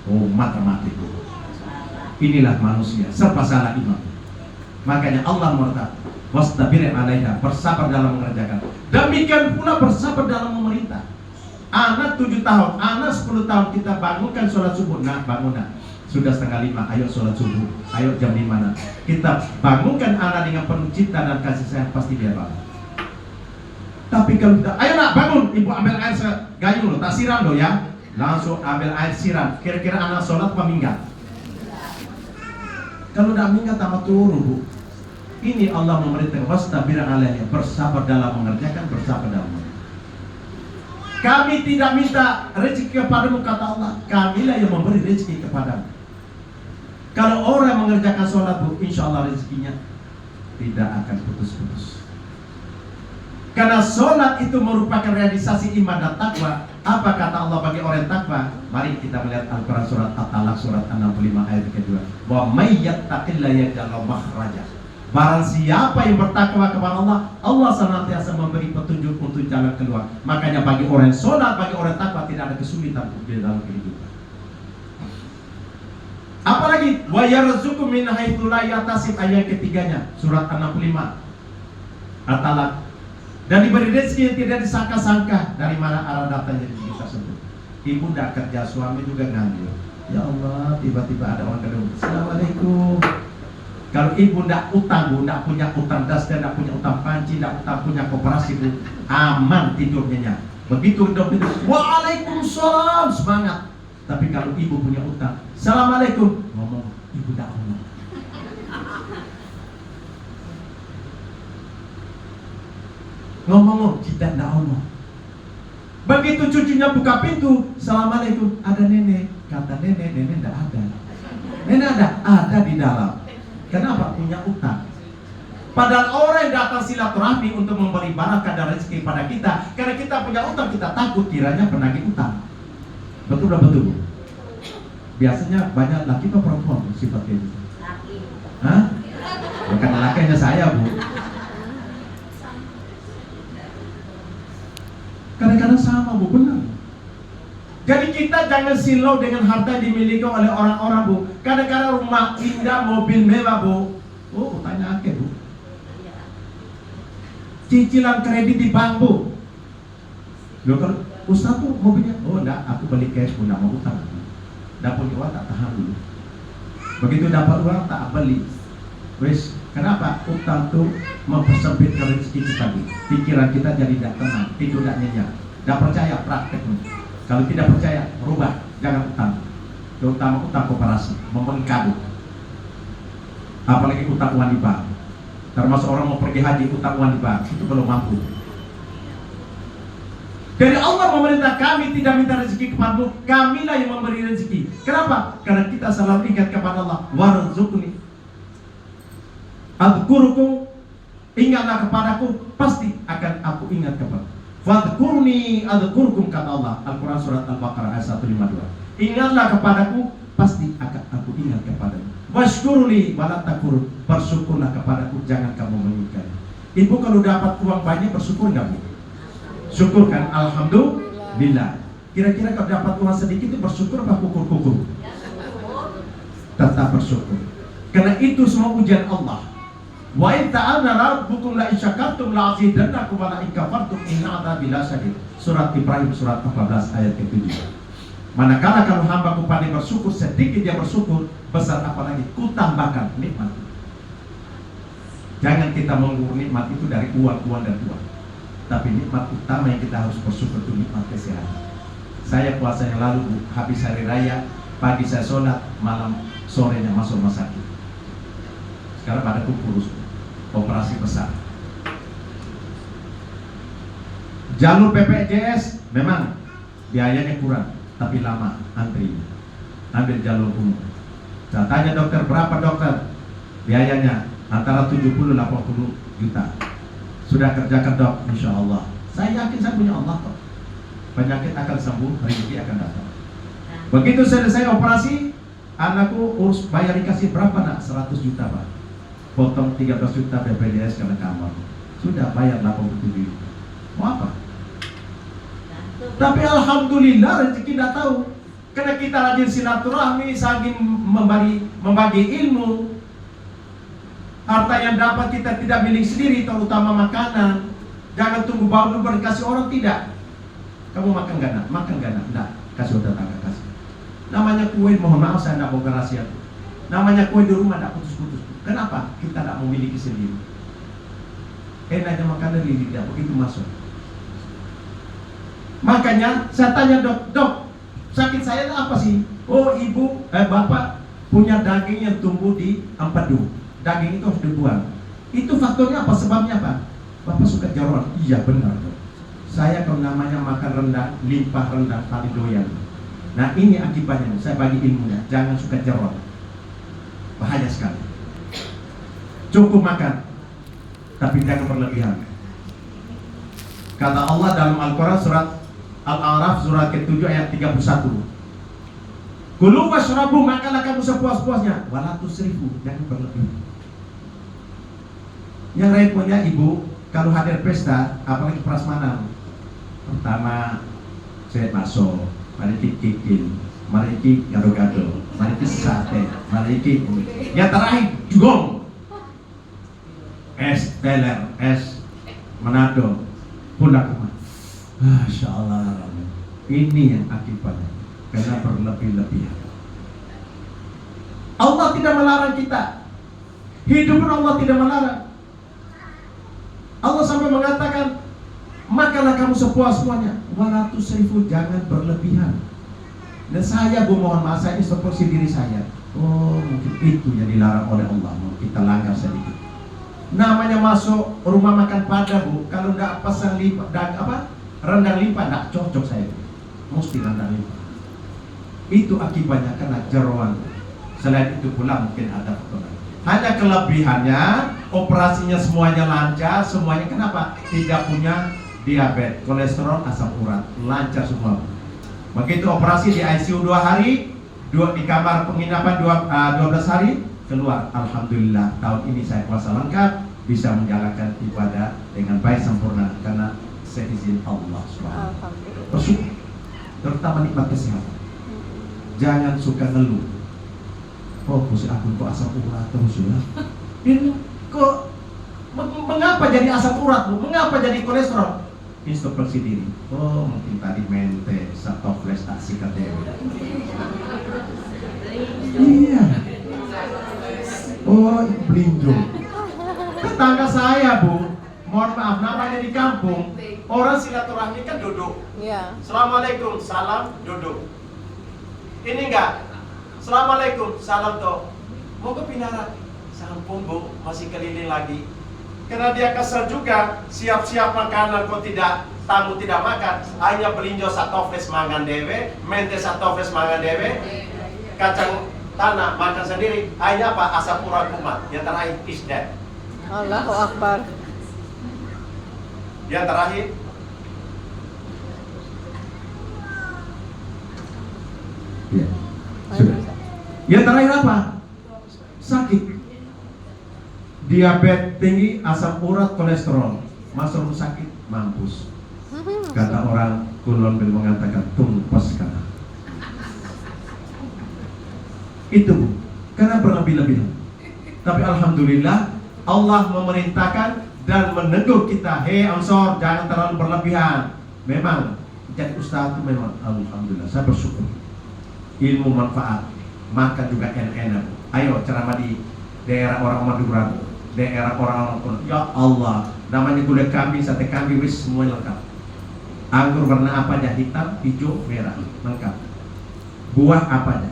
umat ramati. Inilah manusia, serba salah imam. Makanya Allah mengatakan wastabir 'alaiha, bersabar dalam mengerjakan. Demikian pula bersabar dalam memerintah. Anak 7 tahun, anak 10 tahun kita bangunkan sholat subuh. Nah, bangun nak. Sudah 4:30, ayo sholat subuh. Ayo jam 5 nak. Kita bangunkan anak dengan penuh cinta dan kasih sayang, pasti dia bangun. Tapi kalau kita, ayo nak bangun, ibu ambil air segayung loh, tak siram loh ya. Langsung ambil air siram. Kira-kira anak sholat apa minggat? Kalau tidak minggat sama turun, Bu. Ini Allah memerintahkan wastabir 'alaiha, bersabar dalam mengerjakan, bersabar dalam mengerjakan. Kami tidak minta rezeki kepadamu, kata Allah. Kamilah yang memberi rezeki kepadamu. Kalau orang mengerjakan sholat, Bu, insya Allah rezekinya tidak akan putus-putus. Karena sholat itu merupakan realisasi iman dan takwa. Apa kata Allah bagi orang yang takwa? Mari kita melihat Al-Quran surat At-Talaq surat 65 ayat kedua. Wa may yattaqillaha yaj'al lahu makhraja. Barang siapa yang bertakwa kepada Allah, Allah senantiasa memberi petunjuk untuk jalan keluar. Makanya bagi orang yang sholat, bagi orang yang takwa, tidak ada kesulitan untuk di dalam kehidupan. Apalagi wa yarzuqu min haitsu la yahtasib, ayat ketiganya surat 65 At-Talaq. Dan diberi rezeki yang tidak disangka-sangka dari mana arah datangnya rezeki tersebut. Ibu tidak kerja, suami juga ngambil. Ya Allah, tiba-tiba ada orang kedua. Assalamualaikum. Kalau ibu tidak utang, Bu, tidak punya utang das, tidak punya utang panci, tidak punya koperasi, Bu, aman tidurnya. Begitu hidup itu, waalaikumsalam, semangat. Tapi kalau ibu punya utang, assalamualaikum, ngomong, ibu tidak ngomong. Ngomong, kita tidak ngomong. Begitu cucunya buka pintu, assalamualaikum, ada nenek. Kata nenek tidak ada. Ini ada di dalam. Kenapa? Punya utang. Padahal orang yang datang silaturahmi untuk memberi barakah dan rezeki pada kita, karena kita punya utang, kita takut kiranya penagih utang. Betul dan betul. Biasanya banyak laki atau perempuan sifatnya itu. Hah? Bukan lakinya saya, Bu. Kadang-kadang sama, Bu, benar. Jadi kita jangan silau dengan harta yang dimiliki oleh orang-orang, Bu. Kadang-kadang rumah indah, mobil mewah, Bu. Oh, tanya akeh, Bu. Cicilan kredit di bank, Bu. Loh, kalau Ustaz tuh mobilnya, oh enggak, aku beli cash, Bu, enggak mau utang. Dapat uang tak tahan dulu. Begitu dapat uang tak beli. Wes, kenapa? Utang tuh mempersempit rezeki kita, Bu. Pikiran kita jadi tidak tenang, tidur tidak nyenyak. Tidak percaya prakteknya. Kalau tidak percaya, rubah, jangan utang. Terutama utang koperasi, memberi kado. Apalagi utang uang di bank. Termasuk orang mau pergi haji, utang uang di bank, itu belum mampu. Dari Allah memerintah kami tidak minta rezeki kepadamu, kamilah yang memberi rezeki. Kenapa? Karena kita selalu ingat kepada Allah. Warzuqni, adkurukum, ingatlah kepadaku, pasti akan aku ingat kepadamu. Fadkurni adkurukum, kata Allah. Al-Quran surat Al-Baqarah ayat 152. Ingatlah kepadaku, pasti akan aku ingat kepadamu. Washkurli wala takfurun, bersyukurlah kepadaku, jangan kamu mengingkari. Ibu kalau dapat uang banyak bersyukur nggak, Bu? Syukur kan? Alhamdulillah. Kira-kira kalau dapat uang sedikit itu bersyukur apa kukur-kukur? Tetap bersyukur. Karena itu semua ujian Allah. Wa in ta'ala rabbukum la in syakartum la azidannakum wa la in kafartum inna adzabi lasyadid. Surat Ibrahim surat 14 ayat ke-7. Manakala kalau hambaku pandai bersyukur, sedikit dia bersyukur, besar apalagi ku tambahkan nikmat. Jangan kita mengukur nikmat itu dari uang dan uang. Tapi nikmat utama yang kita harus bersyukur itu nikmat kesehatan. Saya puasa yang lalu, Bu, habis hari raya, pagi saya sholat, malam sorenya masuk rumah sakit. Sekarang pada kurus, operasi besar. Jalur BPJS memang biayanya kurang, tapi lama antri. Ambil jalur umum. Saya tanya dokter, berapa dokter? Biayanya antara 70-80 juta. Sudah kerjakan, Dok, insya Allah. Saya yakin saya punya Allah, kok. Penyakit akan sembuh, rezeki akan datang. Begitu selesai operasi, anakku urus bayar dikasih berapa, nak? 100 juta, Pak. Potong 13 juta BPJS karena kamar. Sudah bayar 87 juta. Mau apa? Tapi alhamdulillah rezeki tidak tahu. Karena kita rajin silaturahmi, saling membagi ilmu. Harta yang dapat kita tidak milik sendiri, terutama makanan. Jangan tunggu baru baru kasih orang, tidak. Kamu makan gak nak? Makan gak nak? Tidak, kasih tetangga, kasih. Namanya kue, mohon maaf saya tidak mau rahasia. Namanya kue di rumah tidak putus-putus. Kenapa? Kita tidak memiliki sendiri. Enaknya makan dari lidah, begitu masuk. Makanya saya tanya, dok, sakit saya apa sih? Oh, bapak punya daging yang tumbuh di empedu. Daging itu harus dibuang. Itu faktornya apa? Sebabnya apa? Bapak suka jeroan. Iya benar, dok. Saya kalau namanya makan rendang, limpah rendang, paling doyan. Nah ini akibatnya, saya bagi ilmunya. Jangan suka jeroan. Bahaya sekali. Cukup makan, tapi jangan berlebihan. Kata Allah dalam Al-Quran surat Al-A'raf surat ke-7 ayat 31. Kulu washrabu, makanlah kamu sepuas-puasnya. Wala tusrifu, jangan berlebihan. Yang repotnya ibu, kalau hadir pesta, apalagi prasmanan, pertama saya masuk, mari kikil, mari gado-gado, mari sate, mari yang terakhir jugong, es teler, es Manado, pulang rumah. Masya Allah, ini yang akibatnya karena berlebih-lebihan. Allah tidak melarang kita, hidup pun Allah tidak melarang. Allah sampai mengatakan, makanlah kamu sepuas-puasnya, wala tusrifu, jangan berlebihan. Dan saya, Bu, mohon maaf, saya ini seperti diri saya. Oh, mungkin itu yang dilarang oleh Allah, mau kita langgar sedikit. Namanya masuk rumah makan Padang, Bu, kalau nggak pasang rendang limpah, nggak cocok saya. Mesti rendang limpah. Itu akibatnya karena jeroan. Selain itu pula mungkin ada faktor lain. Hanya kelebihannya, operasinya semuanya lancar, semuanya kenapa? Tidak punya diabetes, kolesterol, asam urat, lancar semua. Begitu operasi di ICU 2 hari, di kamar penginapan 12 hari, keluar. Alhamdulillah, tahun ini saya puasa lengkap, bisa menjalankan ibadah dengan baik sempurna karena seizin Allah SWT. Bersyukur, terutama nikmat kesehatan. Jangan suka ngeluh. Oh, kursi aku kok asam urat terus ya. Ini kok mengapa jadi asam urat, Bu? Mengapa jadi kolesterol? Introspeksi diri. Oh, mungkin tadi mente satu flash tak sikat dewe. Iya. Oh, blindo. Tetangga saya, Bu, mohon maaf, namanya di kampung, orang silaturahmi kan duduk. Iya. Assalamualaikum, salam, duduk. Ini enggak. Assalamualaikum, salam toh. Mau ke Pinaran, sampun Bu, masih keliling lagi. Karena dia kesel juga, siap-siap makanan kok tidak, tamu tidak makan. Hanya belinjo satu fles mangan dewe, mente satu fles mangan dewe, kacang tanah makan sendiri. Hanya apa? Asam urat kumat. Yang terakhir is dead. Allahu Akbar. Yang terakhir ya. Sudah. Yang terakhir apa? Sakit. Diabetes tinggi, asam urat, kolesterol. Masuk rumah sakit, mampus. Kata orang kulon bil mengatakan tumpes kana. Itu Bu, karena berlebih-lebihan. Tapi alhamdulillah Allah memerintahkan dan menegur kita, hei Ansor, jangan terlalu berlebihan. Memang jadi ustaz itu memang alhamdulillah saya bersyukur. Ilmu manfaat, makan juga enak-enak. Ayo ceramah di daerah orang Madura, daerah orang ya Allah, namanya gulai kambing, sate kambing, wis semuanya lengkap. Anggur warna apa aja, hitam, hijau, merah, lengkap. Buah apa aja,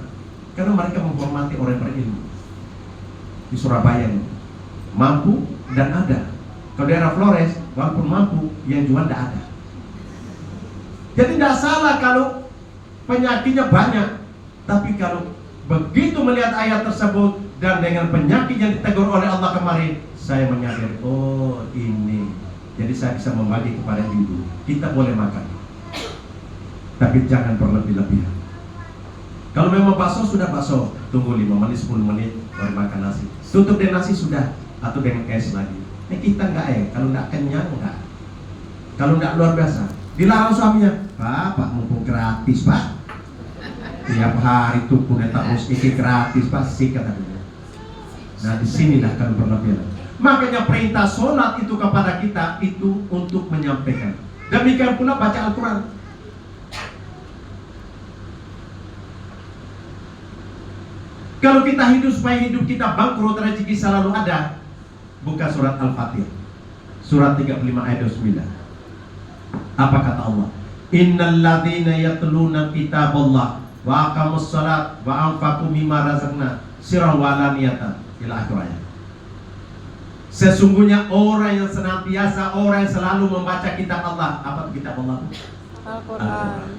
karena mereka menghormati orang berilmu. Di Surabaya ini mampu dan ada. Kalau daerah Flores, walaupun mampu, yang jual tidak ada. Jadi tidak salah kalau penyakitnya banyak. Tapi kalau begitu melihat ayat tersebut dan dengan penyakit yang ditegur oleh Allah kemarin, saya menyadari, oh ini. Jadi saya bisa membagi kepada ibu, kita boleh makan, tapi jangan berlebih-lebihan. Kalau memang bakso sudah bakso, tunggu 5 menit, 10 menit baru makan nasi. Tutup dengan nasi sudah, atau dengan es lagi. Ini kita enggak kalau enggak kenyang enggak. Kalau enggak luar biasa, dilarang suaminya, Pak mumpung gratis Pak. Tiap hari tuku neta harus iki gratis pasti katanya. Nah disinilah kalau berlebihan. Makanya perintah sholat itu kepada kita itu untuk menyampaikan. Demikian pula baca Al-Quran. Kalau kita hidup supaya hidup kita bangkrut, rezeki selalu ada, buka surat Al-Fatihah, surat 35 ayat 29. Apa kata Allah? Innal ladzina yatluna kitaballah wa aqamus salat wa anfaqu mimma razaqna sirran wa alaniyatan ila akhir ayat. Sesungguhnya orang yang senantiasa, orang yang selalu membaca kitab Allah. Apa itu kitab Allah? Al-Quran.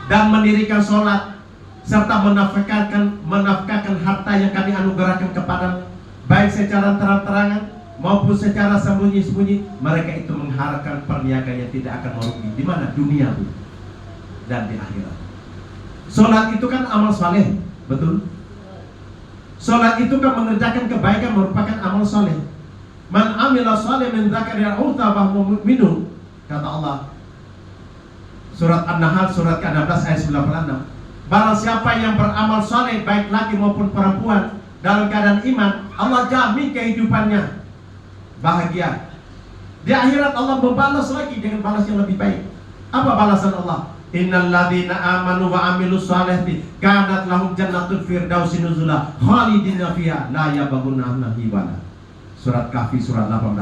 Dan mendirikan sholat serta menafkahkan harta yang kami anugerahkan kepada, baik secara terang-terangan maupun secara sembunyi-sembunyi. Mereka itu mengharapkan perniagaan yang tidak akan merugi. Di mana? Dunia Bu, dan di akhirat. Sholat itu kan amal saleh, betul? Sholat itu kan mengerjakan kebaikan, merupakan amal saleh. Man amila saleh min dzakarin aw untha wa huwa mu'minun, kata Allah. Surat An-Nahl surat ke-16 ayat 96. Barang siapa yang beramal saleh baik laki maupun perempuan dalam keadaan iman, Allah jamin kehidupannya bahagia. Di akhirat Allah membalas lagi dengan balas yang lebih baik. Apa balasan Allah? Innal ladzina amanu wa amilus salihati kanat lahum jannatul firdausi nuzula khalidina fiha la yabghuna anha hiwala. Surat Kahfi surat 18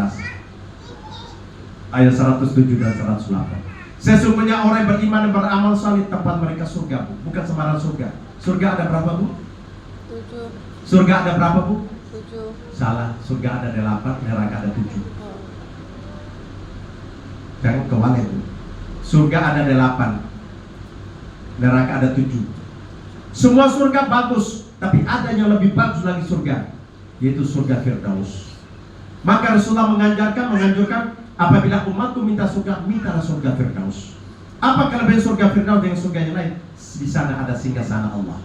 ayat 107 dan 108. Sesungguhnya orang yang beriman dan beramal saleh tempat mereka surga, Bu. Bukan sembarang surga. Surga ada berapa, Bu? 7. Surga ada berapa, Bu? 7. Salah, surga ada 8, neraka ada 7. Jangan kewalahan, Bu. Surga ada 8, neraka ada 7. Semua surga bagus, Tapi ada yang lebih bagus lagi surga, yaitu surga Firdaus. Maka Rasulullah menganjurkan apabila umatku minta surga, mintalah surga Firdaus. Apa kelebihan surga Firdaus dengan surga yang lain? Di sana ada singgasana Allah.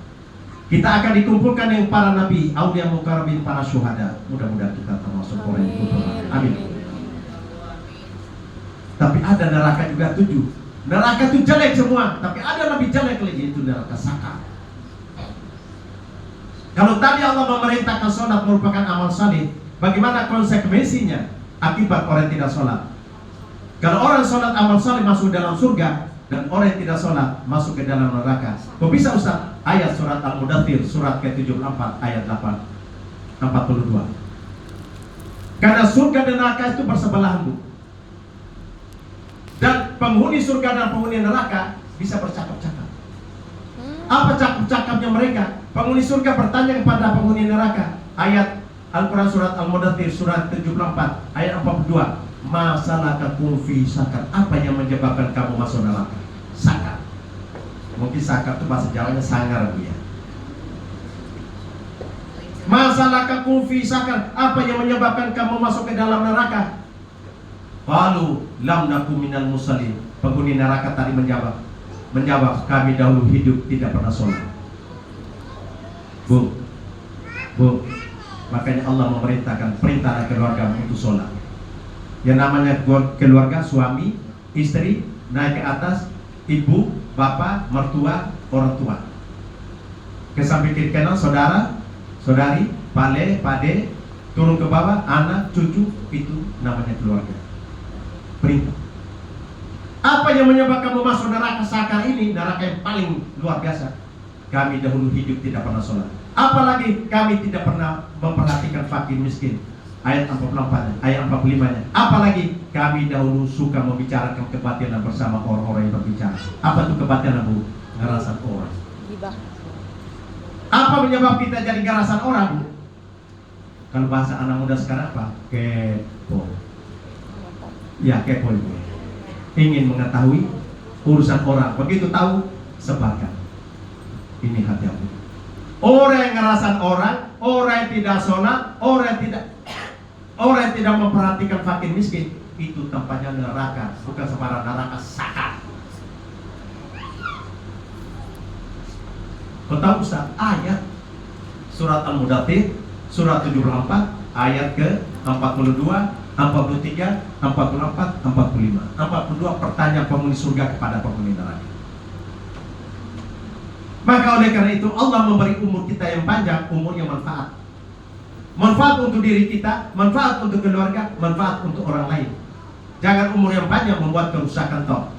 Kita akan dikumpulkan dengan para nabi, aulia mukarrabin, para syuhada. Mudah-mudahan kita termasuk orang yang berdoa. Amin. Tapi ada neraka juga 7. Neraka itu jelek semua, tapi ada lebih jelek lagi, itu neraka sakar. Kalau tadi Allah memerintahkan sholat merupakan amal saleh, bagaimana konsekuensinya akibat orang yang tidak sholat? Kalau orang sholat amal saleh masuk dalam surga, dan orang yang tidak sholat masuk ke dalam neraka. Kok bisa Ustaz? Ayat surat Al-Mudaththir, surat ke-74 ayat 42. Karena surga dan neraka itu bersebelahan, Bu. Dan penghuni surga dan penghuni neraka bisa bercakap-cakap. Apa cakap-cakapnya mereka? Penghuni surga bertanya kepada penghuni neraka. Ayat Al-Quran surat Al-Mudaththir surat 74 ayat 42. Masalakakum fi sakar. Apa yang menyebabkan kamu masuk neraka? Sakar. Mungkin sakar itu bahasa Jawanya sangar, Bu ya. Masalakakum fi sakar. Apa yang menyebabkan kamu masuk ke dalam neraka? Qalu lam nakum minal musallin. Penghuni neraka tadi menjawab, kami dahulu hidup tidak pernah sholat. Bu, makanya Allah memerintahkan perintah keluarga untuk sholat. Yang namanya keluarga, suami, istri, naik ke atas, ibu, bapak, mertua, orang tua. Ke samping kiri kanan, saudara, saudari, pade, turun ke bawah, anak, cucu, itu namanya keluarga. Perintah. Apa yang menyebabkan kamu masuk neraka sakar ini? Neraka yang paling luar biasa. Kami dahulu hidup tidak pernah sholat. Apalagi kami tidak pernah memperhatikan fakir miskin. Ayat 44, ayat 45-nya. Apalagi kami dahulu suka membicarakan kebatilan bersama orang-orang yang berbicara. Apa itu kebatilan, Bu? Ngerasan orang. Gibah. Apa menyebab kita jadi ngerasan orang, Bu? Kalau bahasa anak muda sekarang apa? Kepo. Ya, kepo itu. Ingin mengetahui urusan orang. Begitu tahu, sebarkan. Ini hati-hati. Orang yang ngerasan orang yang tidak sholat, orang yang tidak memperhatikan fakir miskin, itu tempatnya neraka, bukan sembarang neraka sakar. Kau tahu Ustaz, ayat surat Al-Mudaththir surat 74 ayat ke 42, 43, 44, 45. 42 pertanyaan penghuni surga kepada penghuni neraka. Maka oleh karena itu Allah memberi umur kita yang panjang, umur yang manfaat. Manfaat untuk diri kita, manfaat untuk keluarga, manfaat untuk orang lain. Jangan umur yang panjang membuat kerusakan toh.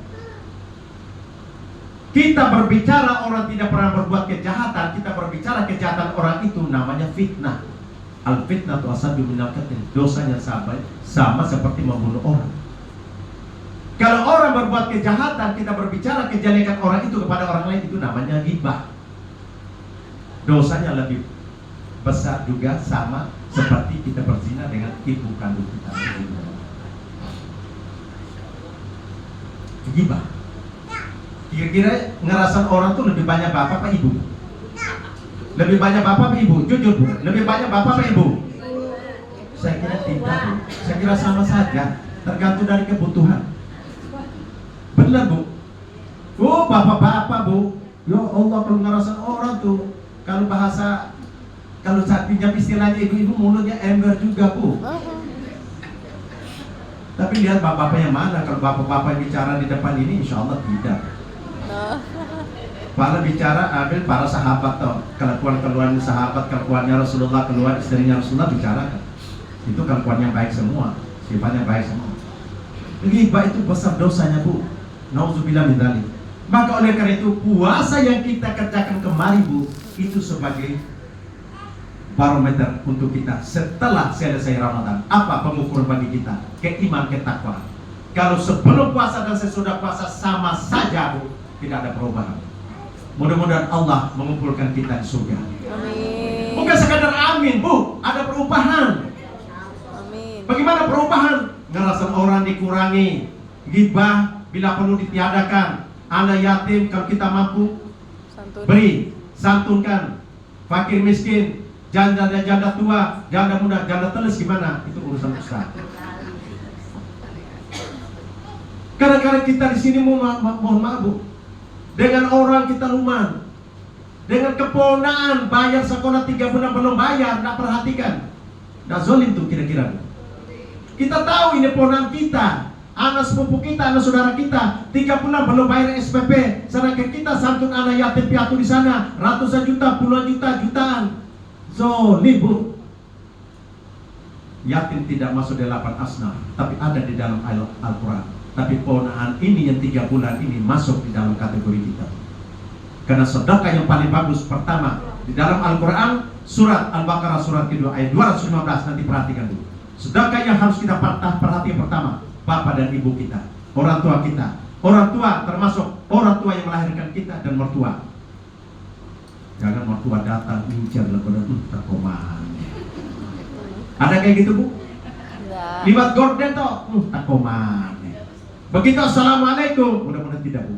Kita berbicara orang tidak pernah berbuat kejahatan, kita berbicara kejahatan orang itu namanya fitnah. Al-fitnah tu asaddu minal qatl. Dosanya sama seperti membunuh orang. Kalau orang berbuat kejahatan, kita berbicara kejelekan orang itu kepada orang lain, itu namanya ghibah. Dosanya lebih besar juga, sama seperti kita berzina dengan ibu kandung kita. Ghibah. Kira-kira ngerasan orang tuh lebih banyak bapak apa ibu? Lebih banyak bapak apa ibu? Jujur, Bu. Lebih banyak bapak apa ibu? Saya kira tidak, Bu. Saya kira sama saja, tergantung dari kebutuhan. Benar, Bu. Oh, bapak-bapak, Bu. Ya Allah, kalau ngerasan orang tuh, kalau saat pinjam istilahnya ibu-ibu mulutnya ember juga, Bu. Tapi lihat bapak-bapak yang mana. Kalau bapak-bapak yang bicara di depan ini, insya Allah tidak. Para bicara ambil para sahabat toh, kelakuan-kelakuan sahabat, kelakuannya Rasulullah, keluar istrinya Rasulullah bicarakan. Itu kelakuan yang baik semua, sifatnya baik semua. Ghibah itu besar dosanya, Bu. Nauzubillah min dzalik. Maka oleh karena itu puasa yang kita kerjakan kemarin, Bu, itu sebagai barometer untuk kita setelah selesai Ramadan. Apa pengukuran bagi kita? Keiman, ketakwaan. Kalau sebelum puasa dan sesudah puasa sama saja, Bu, tidak ada perubahan. Mudah-mudahan Allah mengumpulkan kita di surga. Amin. Bukan sekadar amin, Bu, ada perubahan. Amin. Bagaimana perubahan? Ngerasan orang dikurangi, ghibah bila perlu ditiadakan, anak yatim kalau kita mampu Santun. beri, santunkan. fakir miskin, janda dan janda tua, janda muda, janda teles gimana? Itu urusan Ustaz. Kadang-kadang kita di sini mohon maaf Bu, dengan orang kita luman, dengan keponaan bayar sekolah 3 bulan belum bayar, tidak perhatikan, tidak zolim tuh kira-kira. Kita tahu ini ponaan kita, anak sepupu kita, anak saudara kita, 3 bulan belum bayar SPP, sedangkan kita santun anak yatim piatu di sana, ratusan juta, puluhan juta, jutaan. Zolim Bu. Yatim tidak masuk di 8 asnaf, tapi ada di dalam Al-Quran. Tapi ponaan ini yang 3 bulan ini masuk di dalam kategori kita. Karena sedekah yang paling bagus pertama di dalam Al-Quran, surat Al-Baqarah surat kedua ayat 215, nanti perhatikan dulu. Sedekah yang harus kita perhatikan pertama, bapak dan ibu kita, orang tua kita. Orang tua termasuk orang tua yang melahirkan kita dan mertua. Jangan mertua datang incar lebaran takoman. Ada kayak gitu Bu? Enggak. Liwat gorden toh, takoman. Begitu assalamualaikum, mudah-mudahan tidak Bu.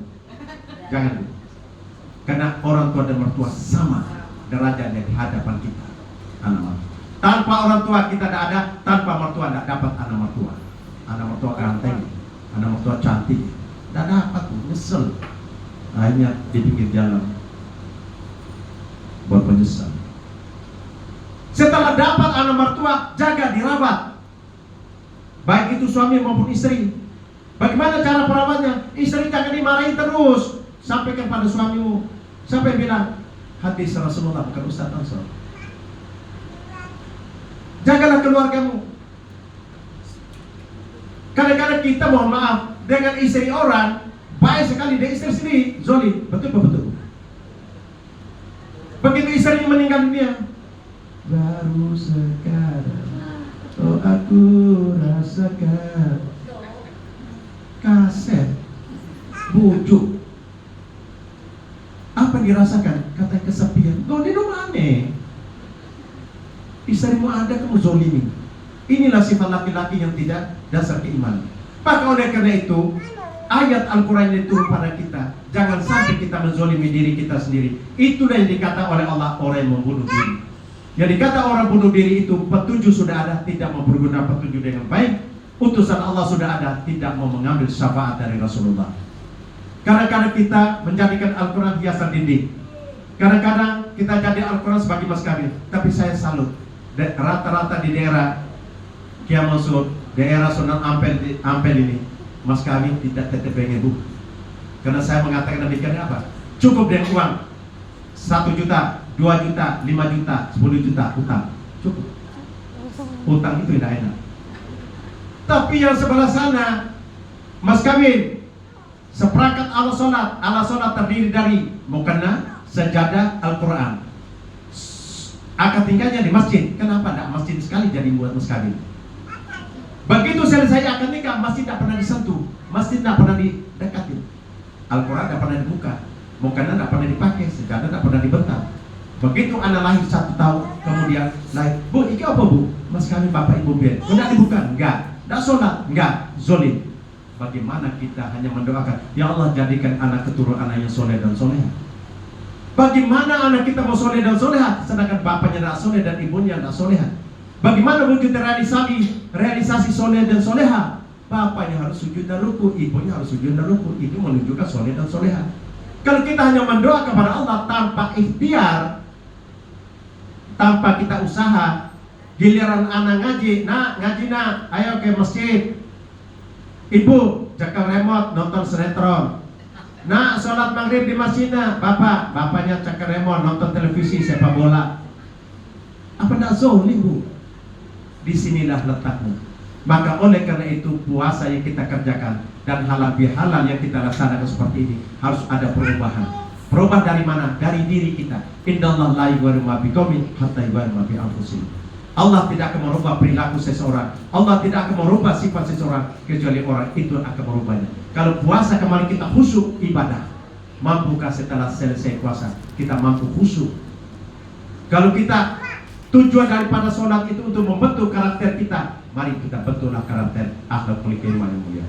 Jangan Bu. Karena orang tua dan mertua sama derajatnya di hadapan kita. Anak mertua. Tanpa orang tua kita tidak ada, tanpa mertua tidak dapat anak mertua. Anak mertua ganteng, anak mertua cantik, tidak dapat Bu, nyesel. Akhirnya di pinggir jalan buat menyesal. Setelah dapat anak mertua, jaga dirawat, baik itu suami maupun istri. Bagaimana cara perawatnya? Istri jangan dimarahin terus. Sampaikan pada suamimu. Sampai bilang, hadis Rasulullah bukan Ustaz Ansor. Jagalah keluargamu. Kadang-kadang kita mohon maaf dengan istri orang baik sekali, dengan istri sendiri zolim. Betul. Begitu istrinya meninggal dunia, baru sekarang aku rasakan kaset bujuk. Apa yang dirasakan? Kata kesepian. Kau di rumah aneh. Istrimu ada, kamu zolimi. Inilah sifat laki-laki yang tidak dasar keimanan. Maka oleh karena itu, ayat Al-Quran itu pada kita, jangan sampai kita menzolimi diri kita sendiri. Itulah yang dikata oleh Allah, orang yang membunuh diri. Yang dikata orang bunuh diri itu, petunjuk sudah ada, tidak mempergunakan petunjuk dengan baik. Utusan Allah sudah ada, tidak mau mengambil syafaat dari Rasulullah. Kadang-kadang kita menjadikan Al-Quran hiasan dinding. Kadang-kadang kita jadi Al-Quran sebagai mas kawin. Tapi saya salut, rata-rata di daerah Kiai Mansur, daerah Sunan Ampel ini, mas kawin tidak tetap pengen Bu. Karena saya mengatakan demikian apa? Cukup dengan uang 1 juta, 2 juta, 5 juta, 10 juta utang. Cukup. Utang itu tidak enak. Tapi yang sebelah sana, mas kawin, seperangkat alat sholat terdiri dari mukena, sajadah, Al-Quran. Akad nikahnya di masjid. Kenapa tidak masjid sekali jadi buat mas kawin? Begitu selesai akad nikah, masjid tidak pernah disentuh, masjid tidak pernah didekatin, Al-Quran tidak pernah dibuka, mukena tidak pernah dipakai, sajadah tidak pernah dibentak. Begitu anak lahir 1 tahun, kemudian lahir, Bu, ini apa Bu? Mas kawin bapak ibu biar. Tidak dibuka? Enggak. Tidak sholat? Enggak. Zolim. Bagaimana kita hanya mendoakan, ya Allah jadikan anak keturunan anak yang soleh dan soleha. Bagaimana anak kita mau soleh dan soleha, sedangkan bapaknya tidak soleh dan ibunya tidak soleha. Bagaimana wujud realisasi soleh dan soleha? Bapaknya harus sujud dan ruku, ibunya harus sujud dan ruku. Itu menunjukkan soleh dan soleha. Kalau kita hanya mendoa kepada Allah tanpa ikhtiar, tanpa kita usaha, giliran anak ngaji, ngaji ayo ke masjid. Ibu, jaga remote nonton sinetron. Sholat maghrib di masjidnya. Bapaknya jaga remote nonton televisi sepak bola. Apa tidak zolim Bu? Disinilah letaknya. Maka oleh karena itu puasa yang kita kerjakan dan halal bihalal yang kita laksanakan seperti ini harus ada perubahan. Perubahan dari mana? Dari diri kita. Innallaha la yughayyiru ma biqaumin hatta yughayyiru ma bi anfusihim. Allah tidak akan merubah perilaku seseorang. Allah tidak akan merubah sifat seseorang kecuali orang itu akan merubahnya. Kalau puasa kemarin kita khusyuk ibadah, mampukah setelah selesai puasa kita mampu khusyuk? Kalau kita tujuan daripada sholat itu untuk membentuk karakter kita, mari kita bentuklah karakter akhlak mulia yang mulia.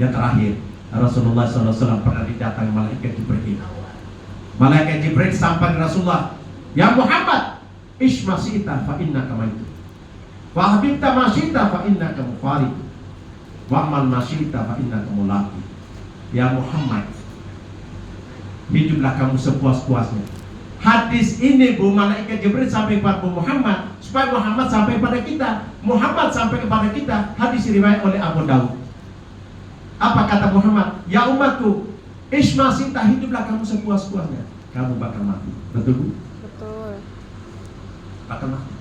Yang terakhir, Rasulullah SAW pernah didatangi malaikat Jibril. Malaikat Jibril sampai ke Rasulullah, Ya Muhammad, ish masita fa innaka maitu. Wa habibta masita fa innaka mufariq. Wa amal masita fa innaka mulaqi. Ya Muhammad, hiduplah kamu sepuas-puasnya. Hadis ini Bu malaikat Jibril sampai kepada Muhammad supaya Muhammad sampai pada kita. Muhammad sampai kepada kita. Hadis riwayat oleh Abu Daud. Apa kata Muhammad? Ya umatku, ismasita, hiduplah kamu sepuas-puasnya. Kamu bakal mati. Betul? Betul. Bakal mati.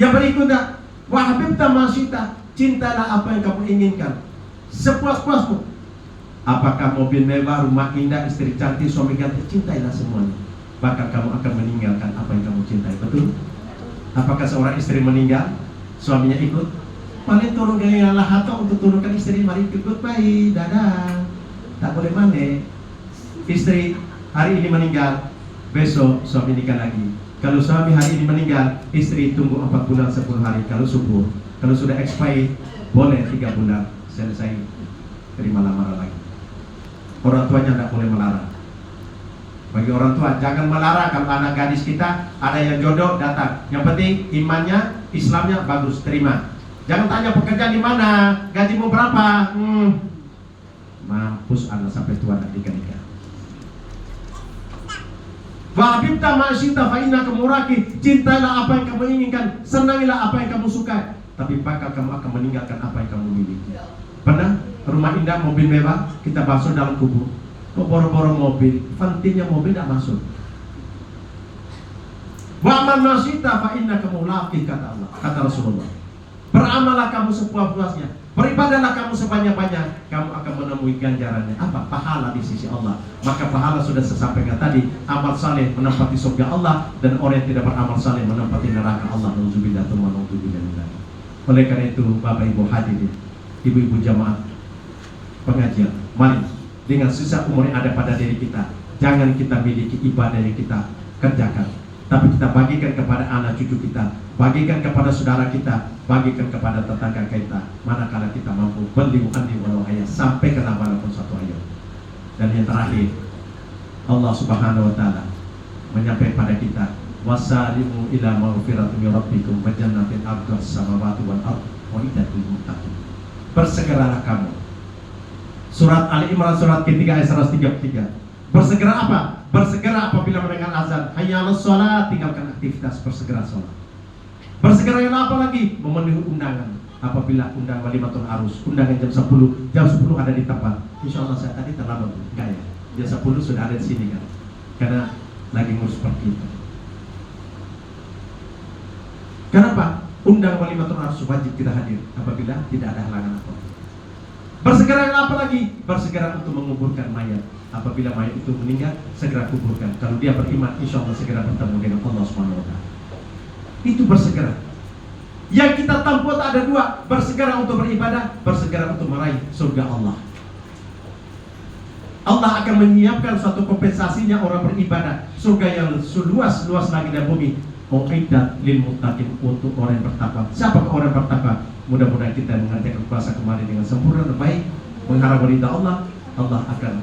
Yang berikutnya, wa habibta masita, cintalah apa yang kamu inginkan sepuas-puasmu. Apakah mobil mewah, rumah indah, istri cantik, suami ganteng, cintailah semuanya. Bahkan kamu akan meninggalkan apa yang kamu cintai. Betul? Apakah seorang istri meninggal, suaminya ikut? Paling turun dari lahato untuk turunkan istri, mari ikut goodbye, dadah. Tak boleh mana. Istri hari ini meninggal, besok suami nikah lagi. Kalau suami hari ini meninggal, istri tunggu 4 bulan 10 hari kalau subur. Kalau sudah expired, boleh 3 bulan selesai, terima lamaran lagi. Orang tuanya tidak boleh melarang. Bagi orang tua jangan melarang. Kalau anak gadis kita ada yang jodoh, datang. Yang penting imannya, Islamnya bagus, terima. Jangan tanya pekerjaan di mana, gajimu berapa. Mampus anak sampai tua nak nikah. Wa habibta ma'asyita fa innaka muraqi. Cintailah apa yang kamu inginkan, senangilah apa yang kamu suka. Tapi bakal kamu akan meninggalkan apa yang kamu miliki. Pernah rumah indah, mobil mewah, kita masuk dalam kubur. Kok boro-boro mobil, fantinya mobil tidak masuk. Wa man masita fa innaka mulaqi, kata Allah, kata Rasulullah. Beramallah kamu sepuas-puasnya, beribadahlah kamu sebanyak-banyak, kamu akan menemui ganjarannya. Apa? Pahala di sisi Allah. Maka pahala sudah saya sampaikan tadi, amal saleh menempati surga Allah, dan orang yang tidak beramal saleh menempati neraka Allah. Nauzubillah tsumma nauzubillah. Oleh karena itu, Bapak Ibu hadirin, ibu-ibu jamaah pengajian, mari dengan sisa umur yang ada pada diri kita, jangan kita miliki ibadah yang kita kerjakan, tapi kita bagikan kepada anak cucu kita, bagikan kepada saudara kita, bagikan kepada tetangga kita, manakala kita mampu. Beli andi walau ayat, sampai ke walaupun 1 ayat. Dan yang terakhir, Allah Subhanahu wa taala menyampaikan pada kita, wasari'u ila maghfiratin min rabbikum wa jannatin 'arduha as-samawati wal ardh uiddat lil muttaqin. Bersegeralah kamu. Surat Ali Imran surat ketiga ayat 133. Bersegera apa? Bersegera apabila mendengar azan. Hayya 'alas shalah, tinggalkan aktivitas, bersegera sholat. Bersegera yang apa lagi? Memenuhi undangan. Apabila undang walimatul arus, undangan jam 10, jam 10 ada di tempat. Insya Allah saya tadi terlambat, enggak ya? Jam 10 sudah ada di sini kan? Karena lagi ngurus seperti itu. Kenapa? Undang walimatul arus wajib kita hadir apabila tidak ada halangan apa. Bersegera yang apa lagi? Bersegera untuk menguburkan mayat. Apabila mayat itu meninggal, segera kuburkan. Kalau dia beriman, insya Allah segera bertemu dengan Allah SWT. Itu bersegera. Yang kita tempuh ada 2, bersegera untuk beribadah, bersegera untuk meraih surga Allah. Allah akan menyiapkan suatu kompensasinya orang beribadah, surga yang seluas-luas langit dan bumi. Uiddat lil muttaqin, untuk orang yang bertakwa. Siapa orang yang bertakwa? Mudah-mudahan kita mengerjakan puasa kemarin dengan sempurna dan baik, mengharap ridha Allah. Allah akan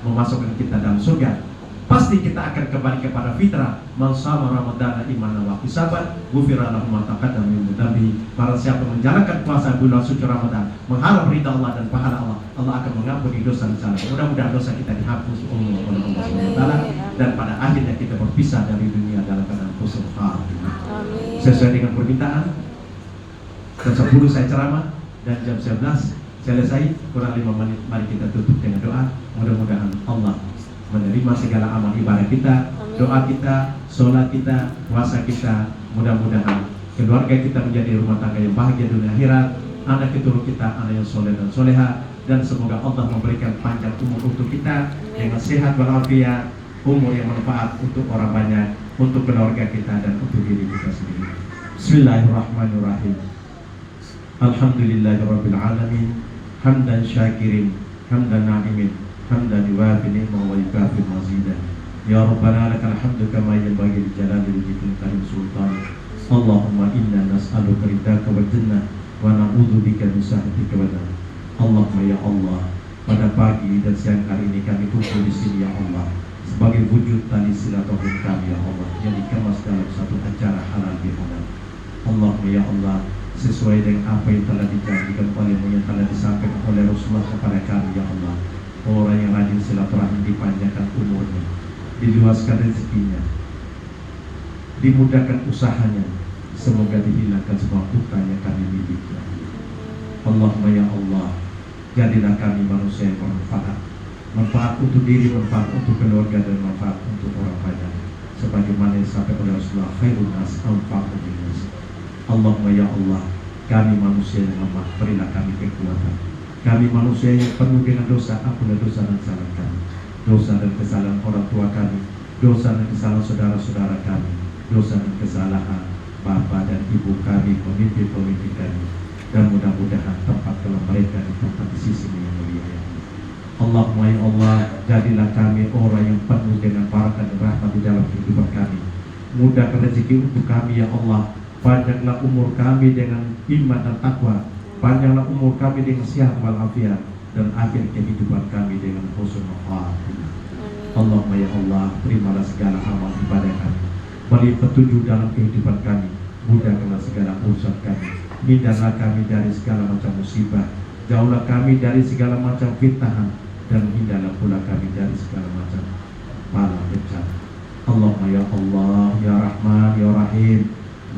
memasukkan kita dalam surga. Pasti kita akan kembali kepada fitrah. Man shama ramadhana imanan wa ihtisaban, ghufira lahu ma taqaddama min dhanbihi. Barang siapa menjalankan puasa bulan suci Ramadan, mengharap ridha Allah dan pahala Allah, Allah akan mengampuni dosa kita. Mudah-mudahan dosa kita dihapus oleh Allah Subhanahu wa taala, dan pada akhirnya kita berpisah dari dunia dalam keadaan husnul khatimah. Sesuai dengan permintaan. Jam 10 saya ceramah dan jam 11 selesai, kurang 5 menit. Mari kita tutup dengan doa. Mudah-mudahan Allah menerima segala amal ibadah kita, doa kita, sholat kita, puasa kita. Mudah-mudahan keluarga kita menjadi rumah tangga yang bahagia dunia akhirat, anak keturunan kita anak yang soleh dan soleha, dan semoga Allah memberikan panjang umur untuk kita dengan sehat walafiat, umur yang bermanfaat untuk orang banyak, untuk keluarga kita dan untuk diri kita sendiri. Bismillahirrahmanirrahim. Alhamdulillahirabbil alamin, hamdan syakirin, hamdan na'imin, hamdan yuwafi ni'mahu wa yukafi mazidah. Ya Rabbana lakal hamdu kama yanbaghi li jalali wajhikal karim sultan. Allahumma inna nas'aluka ridhaka wal jannah wa na'udzubika min sakhatika wan nar. Allahumma ya Allah, pada pagi dan siang hari ini kami kumpul di sini ya Allah. sebagai wujud tali silaturahim kami ya Allah, yang dikemas dalam satu acara halal bihalal. Allahumma ya Allah, sesuai dengan apa yang telah dijanjikan oleh-Mu, yang telah disampaikan oleh Rasulullah kepada kami ya Allah, orang yang rajin silaturahim dipanjangkan umurnya, diluaskan rezekinya, dimudahkan usahanya, semoga dihilangkan semua duka yang kami miliki. Allahumma ya Allah, jadilah kami manusia yang bermanfaat, manfaat untuk diri, manfaat untuk keluarga, dan manfaat untuk orang banyak, sebagaimana yang disampaikan oleh Rasulullah, khairun nas anfa'uhum linnas. Allahumma ya Allah, kami manusia yang lemah, berilah kami kekuatan. Kami manusia yang penuh dengan dosa, ampunilah dosa dan kesalahan kami, dosa dan kesalahan orang tua kami, dosa dan kesalahan saudara-saudara kami, dosa dan kesalahan bapak dan ibu kami, pemimpin-pemimpin kami, dan mudah-mudahan tempat kalau mereka di tempat di sisi yang mulia ya Allah. Allahumma ya Allah, jadilah kami orang yang penuh dengan barakat dan rahmat di dalam kehidupan kami. Mudahkan rezeki untuk kami ya Allah. Panjanglah umur kami dengan iman dan takwa. Panjanglah umur kami dengan sehat walafiat, dan akhir kehidupan kami dengan husnul khatimah. Allahumma ya Allah, terimalah segala amal ibadah kami, beri petunjuk dalam kehidupan kami, mudahkanlah segala urusan kami, hindarlah kami dari segala macam musibah, jauhlah kami dari segala macam fitnah, dan hindarlah pula kami dari segala macam bala bencana. Allahumma ya Allah, ya Rahman, ya Rahim,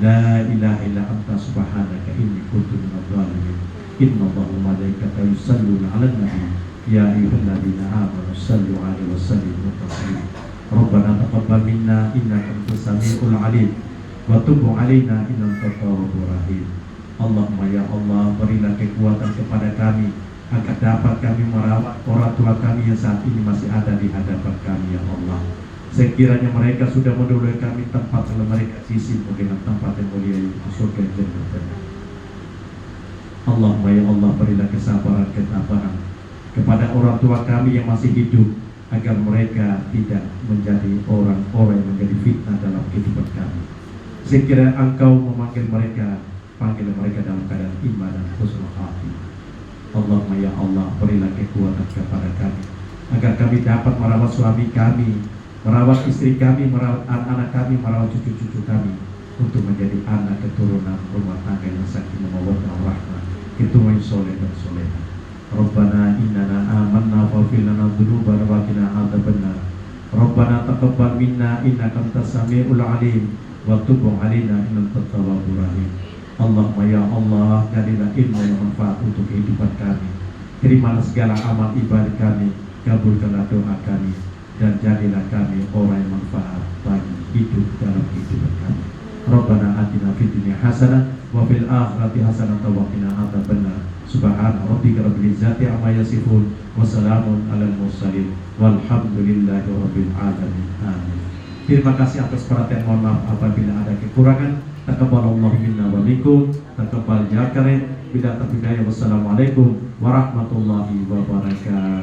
la ilaha illa anta subhanaka inni kuntu minadh dhalimin. Innallaha wa malaikatahu yusalluna 'alan nabi ya ayyuhalladzina amanu sallu 'alaihi wa sallimu taslima. Rabbana taqabbal minna innaka antas samiul 'alim wa tub 'alaina innaka tawwabur rahim. Allahumma ya Allah, berilah kekuatan kepada kami agar dapat kami merawat orang tua kami yang saat ini masih ada di hadapan kami ya Allah. Sekiranya mereka sudah mendahului kami, tempat kalau mereka sisi dengan tempat yang mulia yaitu surga jannah. Allahumma ya Allah, berilah kesabaran ketabahan kepada orang tua kami yang masih hidup, agar mereka tidak menjadi orang-orang yang menjadi fitnah dalam kehidupan kami. Sekiranya Engkau memanggil mereka, panggil mereka dalam keadaan iman dan husnul khatimah. Allahumma ya Allah, berilah kekuatan kepada kami agar kami dapat merawat suami kami, merawat istri kami, merawat anak-anak kami, merawat cucu-cucu kami, untuk menjadi anak keturunan rumah tangga yang sakinah mawaddah warahmah, keturunan soleh dan solehah. Rabbana innana amanna faghfir lana dzunubana wa qina adzabannar. Rabbana taqabbal minna innaka antas samiul alim wa tub 'alaina innaka tawwabur rahim. Allahumma ya Allah, jadilah ilmu yang manfaat untuk kehidupan kami. Terimalah segala amal ibadah kami, kabulkanlah doa kami, dan jadilah kami orang yang manfaat bagi hidup dalam kehidupan kami. Rabbana atina fid dunya hasanah wa fil akhirati hasanah wa qina adzabannar. Subhana rabbika rabbil izzati amma yasifun wa salamun alal mursalin walhamdulillahi rabbil alamin. Amin. Terima kasih atas perhatian, mohon maaf apabila ada kekurangan. Taqabbalallahu minna wa minkum, taqabbal ya karim, bila tafidaya. Wassalamualaikum warahmatullahi wabarakatuh.